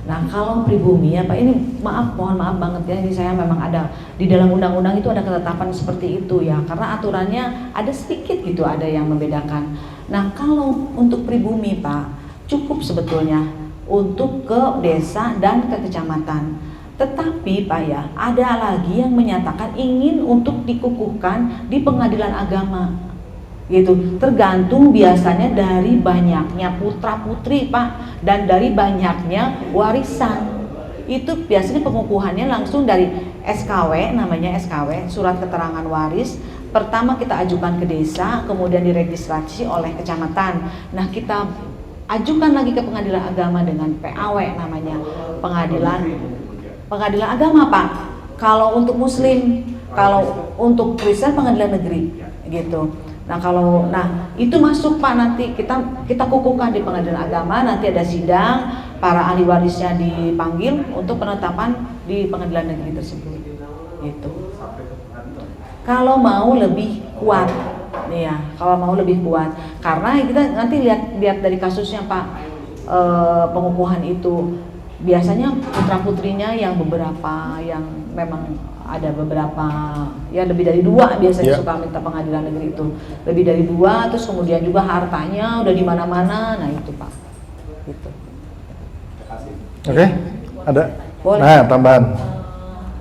Nah, kalau pribumi ya Pak, ini mohon maaf banget ya, ini saya memang ada di dalam undang-undang itu ada ketetapan seperti itu ya, karena aturannya ada sedikit gitu, ada yang membedakan. Nah, kalau untuk pribumi Pak, cukup sebetulnya untuk ke desa dan ke kecamatan. Tetapi Pak ya, ada lagi yang menyatakan ingin untuk dikukuhkan di pengadilan agama. Gitu, tergantung biasanya dari banyaknya putra putri Pak, dan dari banyaknya warisan. Itu biasanya pengukuhannya langsung dari SKW, namanya SKW, surat keterangan waris. Pertama kita ajukan ke desa, kemudian diregistrasi oleh kecamatan. Nah, kita ajukan lagi ke pengadilan agama dengan PAW, namanya pengadilan agama Pak. Kalau untuk muslim, kalau untuk Kristen pengadilan negeri gitu. Nah, itu masuk Pak, nanti kita kukuhkan di pengadilan agama, nanti ada sidang, para ahli warisnya dipanggil untuk penetapan di pengadilan negeri tersebut. Gitu. Kalau mau lebih kuat, nih ya, kalau mau lebih kuat, karena kita nanti lihat dari kasusnya Pak, pengukuhan itu biasanya putra putrinya yang beberapa yang memang ada beberapa ya lebih dari 2 biasanya suka minta pengadilan negeri itu lebih dari 2, terus kemudian juga hartanya udah di mana-mana, nah itu Pak gitu. Oke, ada. Boleh. Nah, tambahan.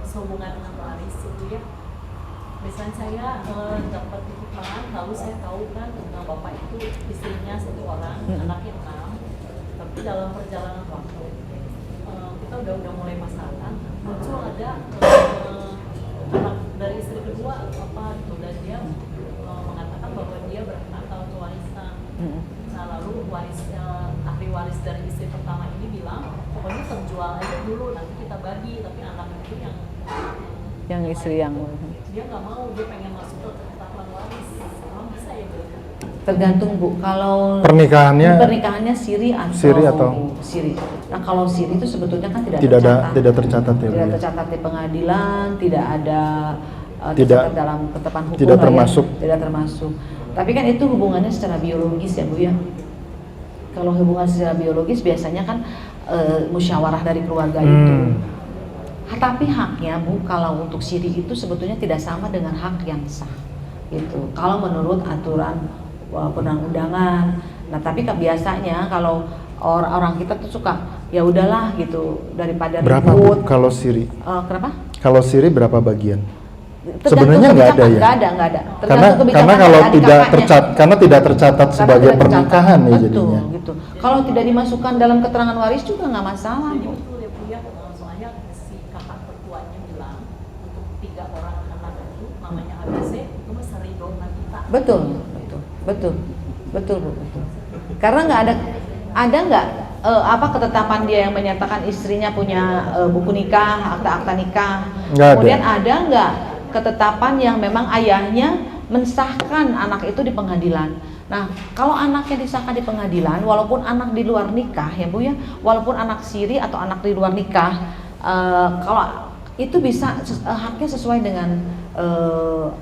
Sehubungan dengan waris itu ya, misalnya saya dapat titipan, lalu saya tahu kan tentang bapak itu istrinya 1 orang, anaknya 6, tapi dalam perjalanan waktu kita udah mulai pasangan, muncul ada anak dari istri kedua apa gitu, dan dia mengatakan bahwa dia berhak untuk warisan. Nah, lalu ahli waris dari istri pertama ini bilang pokoknya terjual aja dulu, nanti kita bagi, tapi anak itu yang istri yang dia nggak mau, dia pengen masuk ke ketetapan waris. Emang bisa ya Bu? Tergantung Bu, kalau pernikahannya siri atau siri. Nah, kalau siri itu sebetulnya kan tidak tercatat. Tidak tercatat ya. Tidak tercatat di pengadilan, tidak ada tercatat dalam ketetapan hukum. Tidak termasuk. Tapi kan itu hubungannya secara biologis ya Bu ya. Kalau hubungan secara biologis biasanya kan musyawarah dari keluarga itu. Tapi haknya Bu, kalau untuk siri itu sebetulnya tidak sama dengan hak yang sah. Gitu. Kalau menurut aturan perundang-undangan. Nah, tapi biasanya kalau orang kita tuh suka ya udahlah gitu daripada berapa ribut. Bu, kalau siri? Kenapa? Kalau siri berapa bagian? Sebenarnya nggak ada ya? Nggak ada. Karena kalau tidak tercatat sebagai pernikahan ya jadinya. Gitu. Kalau tidak dimasukkan dalam keterangan waris juga nggak masalah. Jadi betul ya Bu ya, soalnya si kakak tertuanya bilang untuk 3 orang anak itu namanya ABC itu mesti ridho kita. Betul. Karena nggak ada nggak ketetapan dia yang menyatakan istrinya punya buku nikah, akta nikah. Kemudian ada nggak ketetapan yang memang ayahnya mensahkan anak itu di pengadilan. Nah, kalau anaknya disahkan di pengadilan, walaupun anak di luar nikah ya Bu ya, walaupun anak siri atau anak di luar nikah, kalau itu bisa haknya sesuai dengan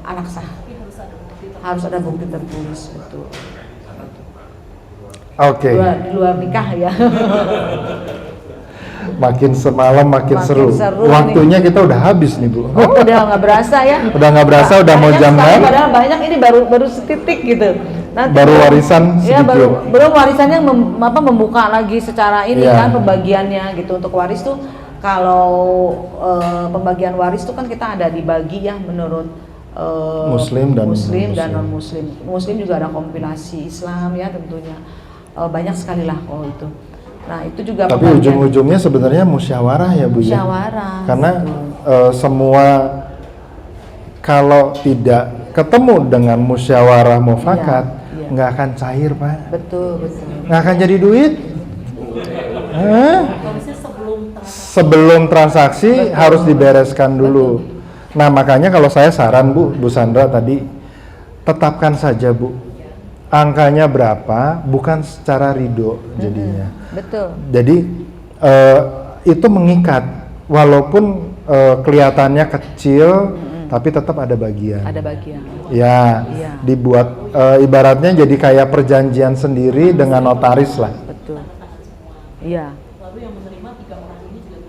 anak sah. Harus ada bukti tertulis, betul. Oke. Di luar nikah ya. Makin semalam makin seru. Waktunya nih. Kita udah habis nih Bu. Oh, udah nggak berasa ya? Udah nggak berasa, udah mau jam 6. Padahal banyak, ini baru setitik gitu. Nanti baru warisan ya, sedikit. baru warisannya membuka lagi secara ini kan pembagiannya gitu. Untuk waris tuh kalau pembagian waris tuh kan kita ada dibagi ya menurut Muslim dan non Muslim. Muslim juga ada kompilasi Islam ya tentunya. Banyak sekali lah kalau itu. Nah itu juga. Tapi ujung-ujungnya sebenarnya musyawarah ya Bu ya. Musyawarah. Karena semua kalau tidak ketemu dengan musyawarah mufakat nggak akan cair Pak. Betul. Nggak akan jadi duit. Sebelum transaksi harus dibereskan dulu. Nah makanya kalau saya saran Bu Sandra tadi, tetapkan saja Bu angkanya berapa, bukan secara ridho jadinya. Betul. Jadi itu mengikat, walaupun kelihatannya kecil, tapi tetap ada bagian. Ada bagian. Ya, dibuat ibaratnya jadi kayak perjanjian sendiri dengan notaris lah. Betul. Iya. Lalu yang menerima 3 orang ini juga.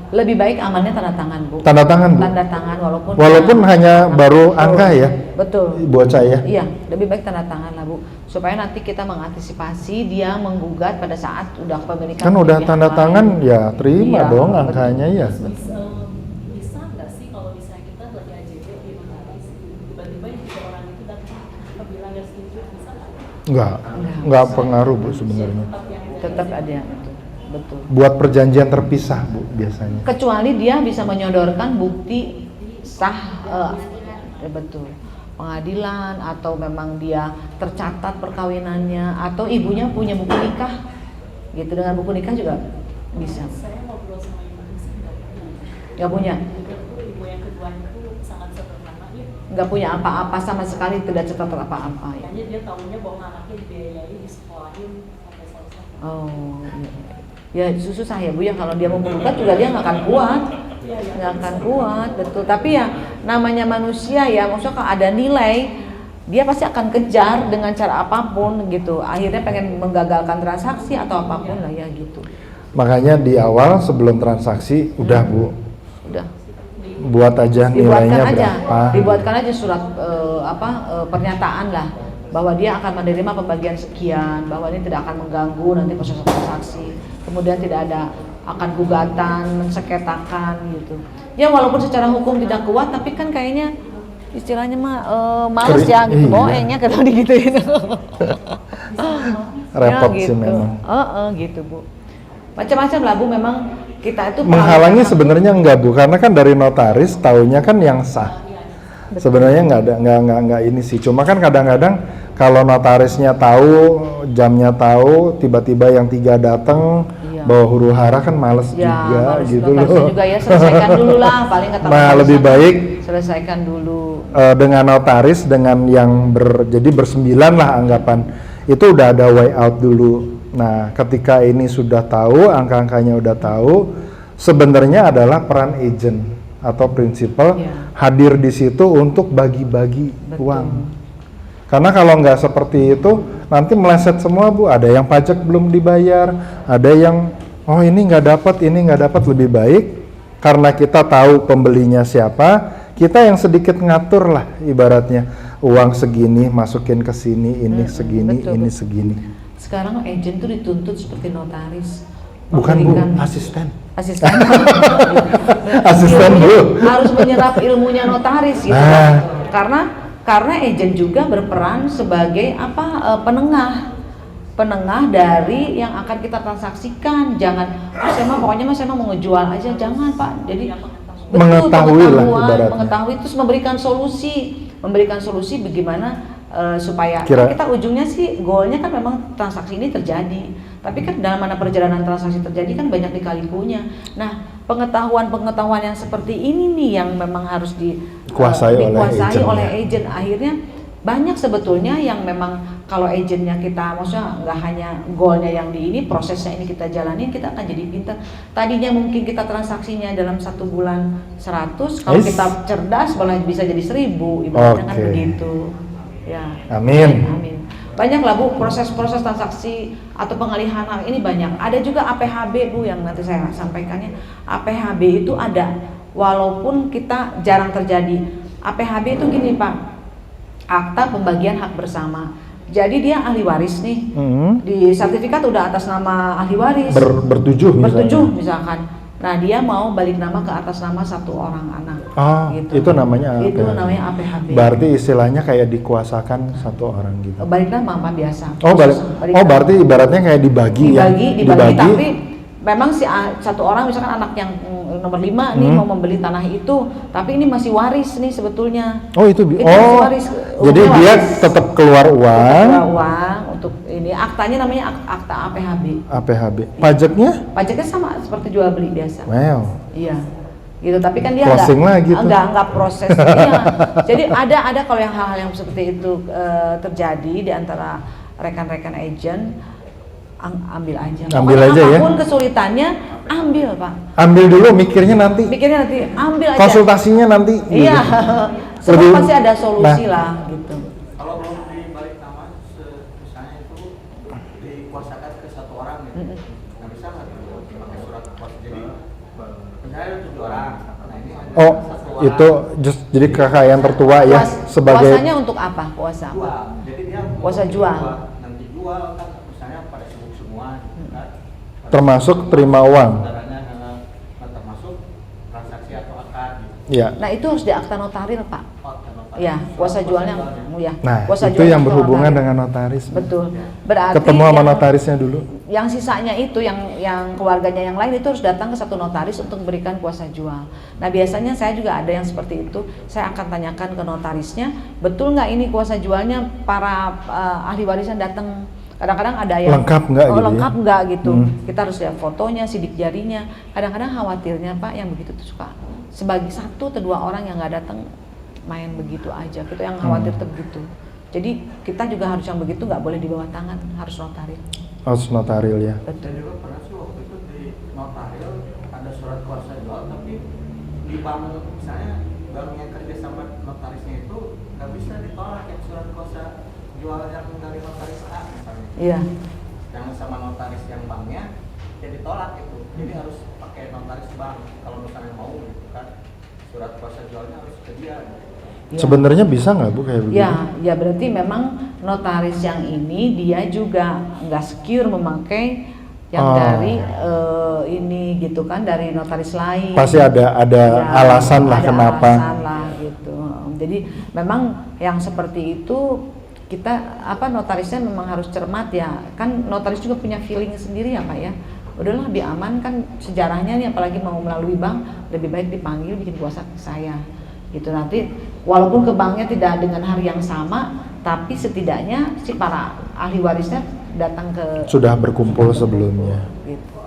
Lebih baik amannya tanda tangan Bu. Tanda tangan Bu. Tanda tangan walaupun hanya baru angka ya. Betul. Buat saya. Iya, lebih baik tanda tangan lah Bu, supaya nanti kita mengantisipasi dia menggugat pada saat udah kepemilikan. Kan udah tanda tangan ya terima dong angkanya ya. Bisa nggak sih kalau misalnya kita lagi AJB di notaris, tiba-tiba yang 3 orang itu datang bilang nggak setuju, bisa nggak? Nggak pengaruh Bu sebenarnya. Tetap ada yang itu. Betul. Buat perjanjian terpisah Bu biasanya. Kecuali dia bisa menyodorkan bukti sah, betul, pengadilan atau memang dia tercatat perkawinannya atau ibunya punya buku nikah, gitu, dengan buku nikah juga bisa. Saya ngobrol sama ibu sih nggak punya. Ibu yang kedua itu sangat sederhana ya. Nggak punya apa-apa sama sekali, tidak catat apa-apa ya. Makanya dia tahunya bahwa anaknya dibiayai di sekolahin sampai selesai. Oh iya. Ya susah ya Bu ya, kalau dia mau menggugat juga dia nggak akan kuat, betul. Tapi ya namanya manusia ya, maksudnya kalau ada nilai dia pasti akan kejar dengan cara apapun gitu. Akhirnya pengen menggagalkan transaksi atau apapun lah ya gitu. Makanya di awal sebelum transaksi udah Bu. Udah. Buat aja nilainya berapa. Dibuatkan aja surat pernyataan lah bahwa dia akan menerima pembagian sekian, bahwa ini tidak akan mengganggu nanti proses transaksi, kemudian tidak ada akan gugatan, menseketakan gitu. Ya walaupun secara hukum tidak kuat, tapi kan kayaknya istilahnya males ya gitu, boengnya kalau digituin. Repot ya, gitu. Sih memang. Gitu Bu. Macam-macam lah Bu, memang kita itu menghalangi sebenarnya enggak Bu, karena kan dari notaris taunya kan yang sah. Sebenarnya nggak ini sih, cuma kan kadang-kadang kalau notarisnya tahu, jamnya tahu, tiba-tiba yang 3 datang bawa huru hara kan males juga males gitu loh. Juga ya, selesaikan dulu lah, paling kata nah lebih baik selesaikan dulu dengan notaris, dengan yang jadi bersembilan lah anggapan, itu udah ada way out dulu. Nah ketika ini sudah tahu, angka-angkanya udah tahu, sebenarnya adalah peran agent atau prinsipal hadir di situ untuk bagi-bagi uang. Karena kalau nggak seperti itu nanti meleset semua Bu. Ada yang pajak belum dibayar, ada yang ini nggak dapat, ini nggak dapat. Lebih baik karena kita tahu pembelinya siapa, kita yang sedikit ngatur lah ibaratnya, uang segini masukin ke sini, ini segini, ini segini. Sekarang agent tuh dituntut seperti notaris. Bukan Bu, asisten. Asisten Bu. Harus menyerap ilmunya notaris gitu. Karena agent juga berperan sebagai penengah dari yang akan kita transaksikan. Jangan pokoknya saya mau ngejual aja, jangan Pak. Jadi mengetahui terus memberikan solusi bagaimana supaya kita ujungnya sih goalnya kan memang transaksi ini terjadi, Tapi kan dalam mana perjalanan transaksi terjadi kan banyak lika-likunya. Nah, pengetahuan yang seperti ini nih yang memang harus dikuasai oleh agent. Akhirnya banyak sebetulnya yang memang kalau agentnya kita, maksudnya nggak hanya goalnya yang di ini, prosesnya ini kita jalanin, kita akan jadi pintar. Tadinya mungkin kita transaksinya dalam 1 bulan 100, kalau kita cerdas malah bisa jadi 1000, ibaratnya kan begitu. Ya. Amin. Banyak lah Bu, proses-proses transaksi atau pengalihan hak ini banyak. Ada juga APHB Bu yang nanti saya sampaikannya. APHB itu ada, walaupun kita jarang terjadi. APHB itu gini Pak, akta pembagian hak bersama. Jadi dia ahli waris nih, di sertifikat udah atas nama ahli waris. Bertujuh misalkan. Nah dia mau balik nama ke atas nama 1 orang anak. Gitu. Itu namanya APHB. Itu namanya APHB. Berarti istilahnya kayak dikuasakan 1 orang gitu. Balik nama apa biasa. Berarti ibaratnya kayak dibagi. Tapi memang si 1 orang misalkan anak yang nomor 5 nih mau membeli tanah itu, tapi ini masih waris nih sebetulnya. Masih waris. Jadi dia tetap keluar uang. Untuk ini aktanya namanya akta APHB. Pajaknya sama seperti jual beli biasa. Wow. Iya. Gitu, tapi kan dia enggak proses. Iya. Jadi ada kalau yang hal-hal yang seperti itu terjadi di antara rekan-rekan agent, ambil aja ya. Apapun kesulitannya, ambil Pak. Ambil dulu, mikirnya nanti, ambil aja. Konsultasinya nanti. Iya. Semua pasti ada solusi lah gitu. Kalau belum dibalik nama, misalnya itu dikuasakan ke 1 orang gitu. Nggak bisa nggak pakai surat kuasa. Jadi misalnya ada 7 orang. Nah ini itu jadi kekayaan tertua ya sebagai. Kuasanya untuk apa? Kuasa. Jadi dia kuasa jual. Nanti jual kan misalnya pada sibuk semua. Termasuk terima uang. Termasuk transaksi atau akad. Ya. Nah itu harus di akta notaris Pak. Ya, kuasa jualnya ya. Nah, kuasa itu yang berhubungan dengan notaris. Betul. Berarti ketemu sama notarisnya dulu. Yang sisanya itu yang keluarganya yang lain itu harus datang ke 1 notaris untuk memberikan kuasa jual. Nah, biasanya saya juga ada yang seperti itu. Saya akan tanyakan ke notarisnya, betul nggak ini kuasa jualnya para ahli warisan datang. Kadang-kadang ada yang lengkap nggak gitu. Kita harus lihat fotonya, sidik jarinya. Kadang-kadang khawatirnya Pak yang begitu tuh suka sebagai 1 atau 2 orang yang nggak datang main begitu aja, kita yang khawatir begitu. Jadi kita juga harus yang begitu, nggak boleh di bawah tangan, harus notaril. Harus notaril ya. Betul. Juga pernah sih waktu itu di notaril ada surat kuasa jual, tapi di bank misalnya bank yang kerja sama notarisnya itu nggak bisa ditolak yang surat kuasa jual yang dari notaris A misalnya. Iya. Yang sama notaris yang banknya ya ditolak itu. Jadi harus pakai notaris bank kalau misalnya mau gitu kan. Surat kuasa jualnya harus ke dia. Ya. Sebenarnya bisa nggak Bu kayak begitu? Ya berarti memang notaris yang ini dia juga nggak secure memakai yang dari ini gitu kan, dari notaris lain. Pasti ada alasan lah kenapa. Alasan lah gitu. Jadi memang yang seperti itu kita notarisnya memang harus cermat ya. Kan notaris juga punya feeling sendiri ya Pak ya. Udahlah diamankan sejarahnya nih, apalagi mau melalui bank, lebih baik dipanggil bikin kuasa ke saya gitu. Nanti walaupun ke banknya tidak dengan hari yang sama, tapi setidaknya si para ahli warisnya datang ke sudah berkumpul sebelumnya gitu.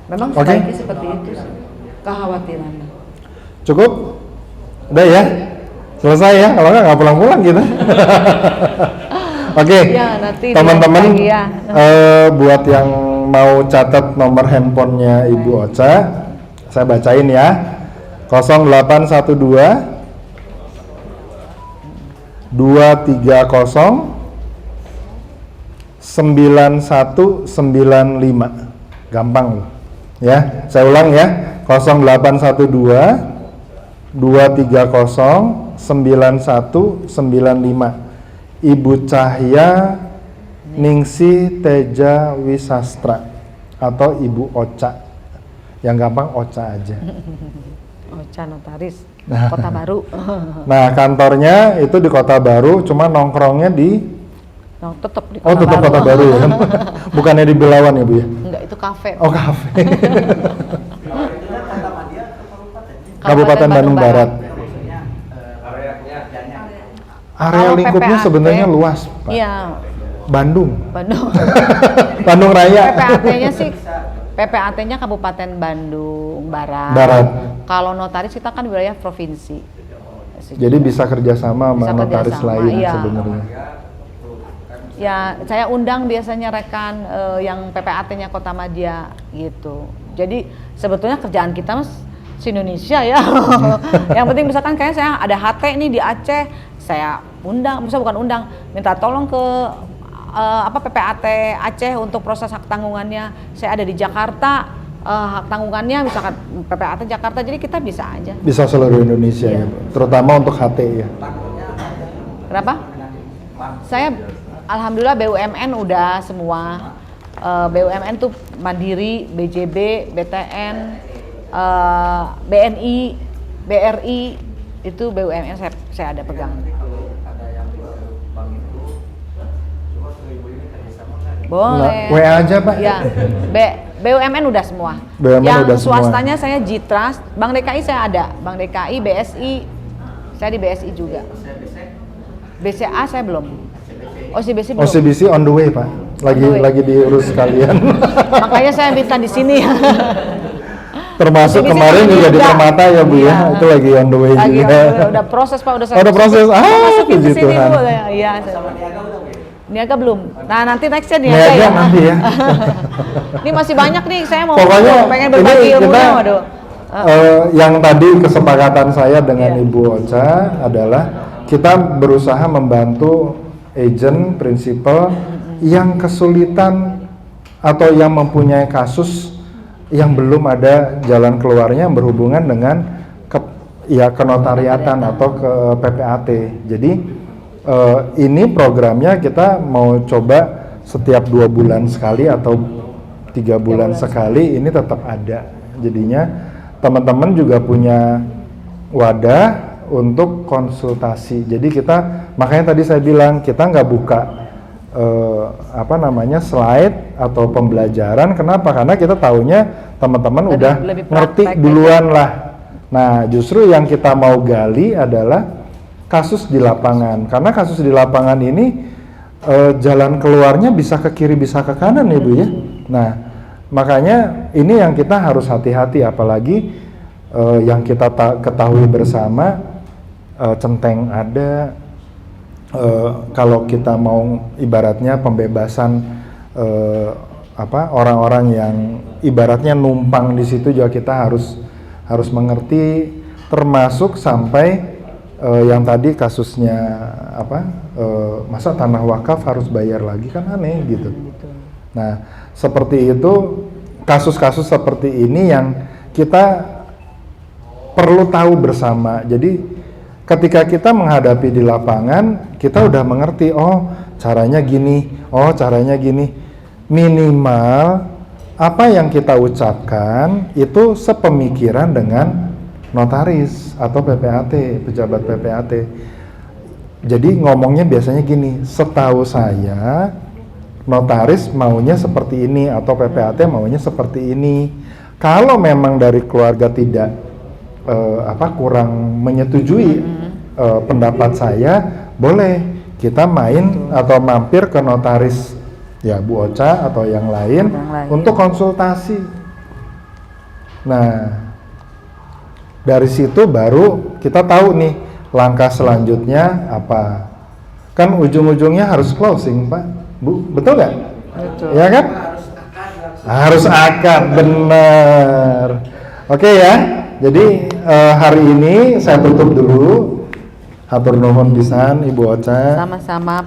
Memang sebaiknya seperti itu sih kekhawatirannya. Cukup? Udah ya? Selesai ya? Kalau nggak pulang-pulang gitu. Oke, teman-teman buat yang mau catat nomor handphonenya Ibu Ocha, saya bacain ya. 0812 230 9195. Gampang loh. Ya, saya ulang ya. 0812 230 9195. Ibu Cahya Ningsi Teja Wisastra atau Ibu Ocha. Yang gampang Ocha aja. Ocha notaris Kota Baru. Nah, kantornya itu di Kota Baru, cuma nongkrongnya di tetap di Kota tetap Kota Baru ya. Bukannya di Belawan ya, Bu ya? Enggak, itu kafe. Oh, kafe. Kabupaten Bandung Barat. Areanya Area lingkupnya sebenarnya luas, Pak. Iya. Bandung. Bandung Raya. PPAT-nya sih PPAT-nya Kabupaten Bandung Barat. Kalau notaris kita kan wilayah provinsi. Jadi bisa kerjasama sama notaris lain sebenarnya. Ya, saya undang biasanya rekan yang PPAT-nya Kota Madia gitu. Jadi sebetulnya kerjaan kita mas se-Indonesia ya. Yang penting misalkan kayak saya ada HT nih di Aceh, saya undang, bukan undang, minta tolong ke PPAT Aceh untuk proses hak tanggungannya. Saya ada di Jakarta, hak tanggungannya misalkan PPAT Jakarta, jadi kita bisa aja. Bisa seluruh Indonesia ya, terutama untuk HT ya. Kenapa? Saya alhamdulillah BUMN udah semua. BUMN tuh Mandiri, BJB, BTN, BNI, BRI, itu BUMN saya ada pegang. Boleh. WA aja Pak. Ya, BUMN udah semua. BUMN yang udah swastanya semua. saya Jitras, Bank DKI saya ada, Bank DKI, BSI, saya di BSI juga. BCA saya belum. OCBC belum. OCBC on the way Pak, lagi diurus kalian. Makanya saya minta di sini. Termasuk OCBC kemarin juga di Permata ya Bu ya, itu lagi on the way juga. Udah proses Pak, udah udah proses. Masukin ke sini dulu. Iya. Niaga belum. Nah nanti nextnya Niaga ya. Nanti ya. Ini masih banyak nih, saya mau pengen ini berbagi ilmunya, waduh. Yang tadi kesepakatan saya dengan Ibu Ocha adalah kita berusaha membantu agent, prinsipal yang kesulitan atau yang mempunyai kasus yang belum ada jalan keluarnya yang berhubungan dengan kenotariatan atau ke PPAT. Jadi ini programnya kita mau coba setiap 2 bulan sekali atau 3 bulan sekali ini tetap ada. Jadinya teman-teman juga punya wadah untuk konsultasi. Jadi kita, makanya tadi saya bilang kita nggak buka slide atau pembelajaran. Kenapa? Karena kita taunya teman-teman udah ngerti duluan lah. Nah, justru yang kita mau gali adalah kasus di lapangan. Karena kasus di lapangan ini jalan keluarnya bisa ke kiri, bisa ke kanan ya Bu ya. Nah, makanya ini yang kita harus hati-hati, apalagi yang kita ketahui bersama centeng ada. Kalau kita mau ibaratnya pembebasan orang-orang yang ibaratnya numpang di situ juga kita harus mengerti, termasuk sampai yang tadi kasusnya masa tanah wakaf harus bayar lagi, kan aneh gitu. Nah seperti itu, kasus-kasus seperti ini yang kita perlu tahu bersama. Jadi ketika kita menghadapi di lapangan, kita udah mengerti, oh caranya gini, oh caranya gini. Minimal apa yang kita ucapkan itu sepemikiran dengan notaris atau PPAT, pejabat PPAT. Jadi ngomongnya biasanya gini, setahu saya notaris maunya seperti ini atau PPAT maunya seperti ini. Kalau memang dari keluarga tidak kurang menyetujui pendapat saya, boleh kita main atau mampir ke notaris ya Bu Ocha atau yang lain untuk konsultasi. Nah, dari situ baru kita tahu nih langkah selanjutnya apa. Kan ujung-ujungnya harus closing Pak, Bu, betul nggak? Betul. Ya kan? Harus akad, benar. Oke ya, jadi hari ini saya tutup dulu. Hatur nuhun pisan Ibu Ocha. Sama-sama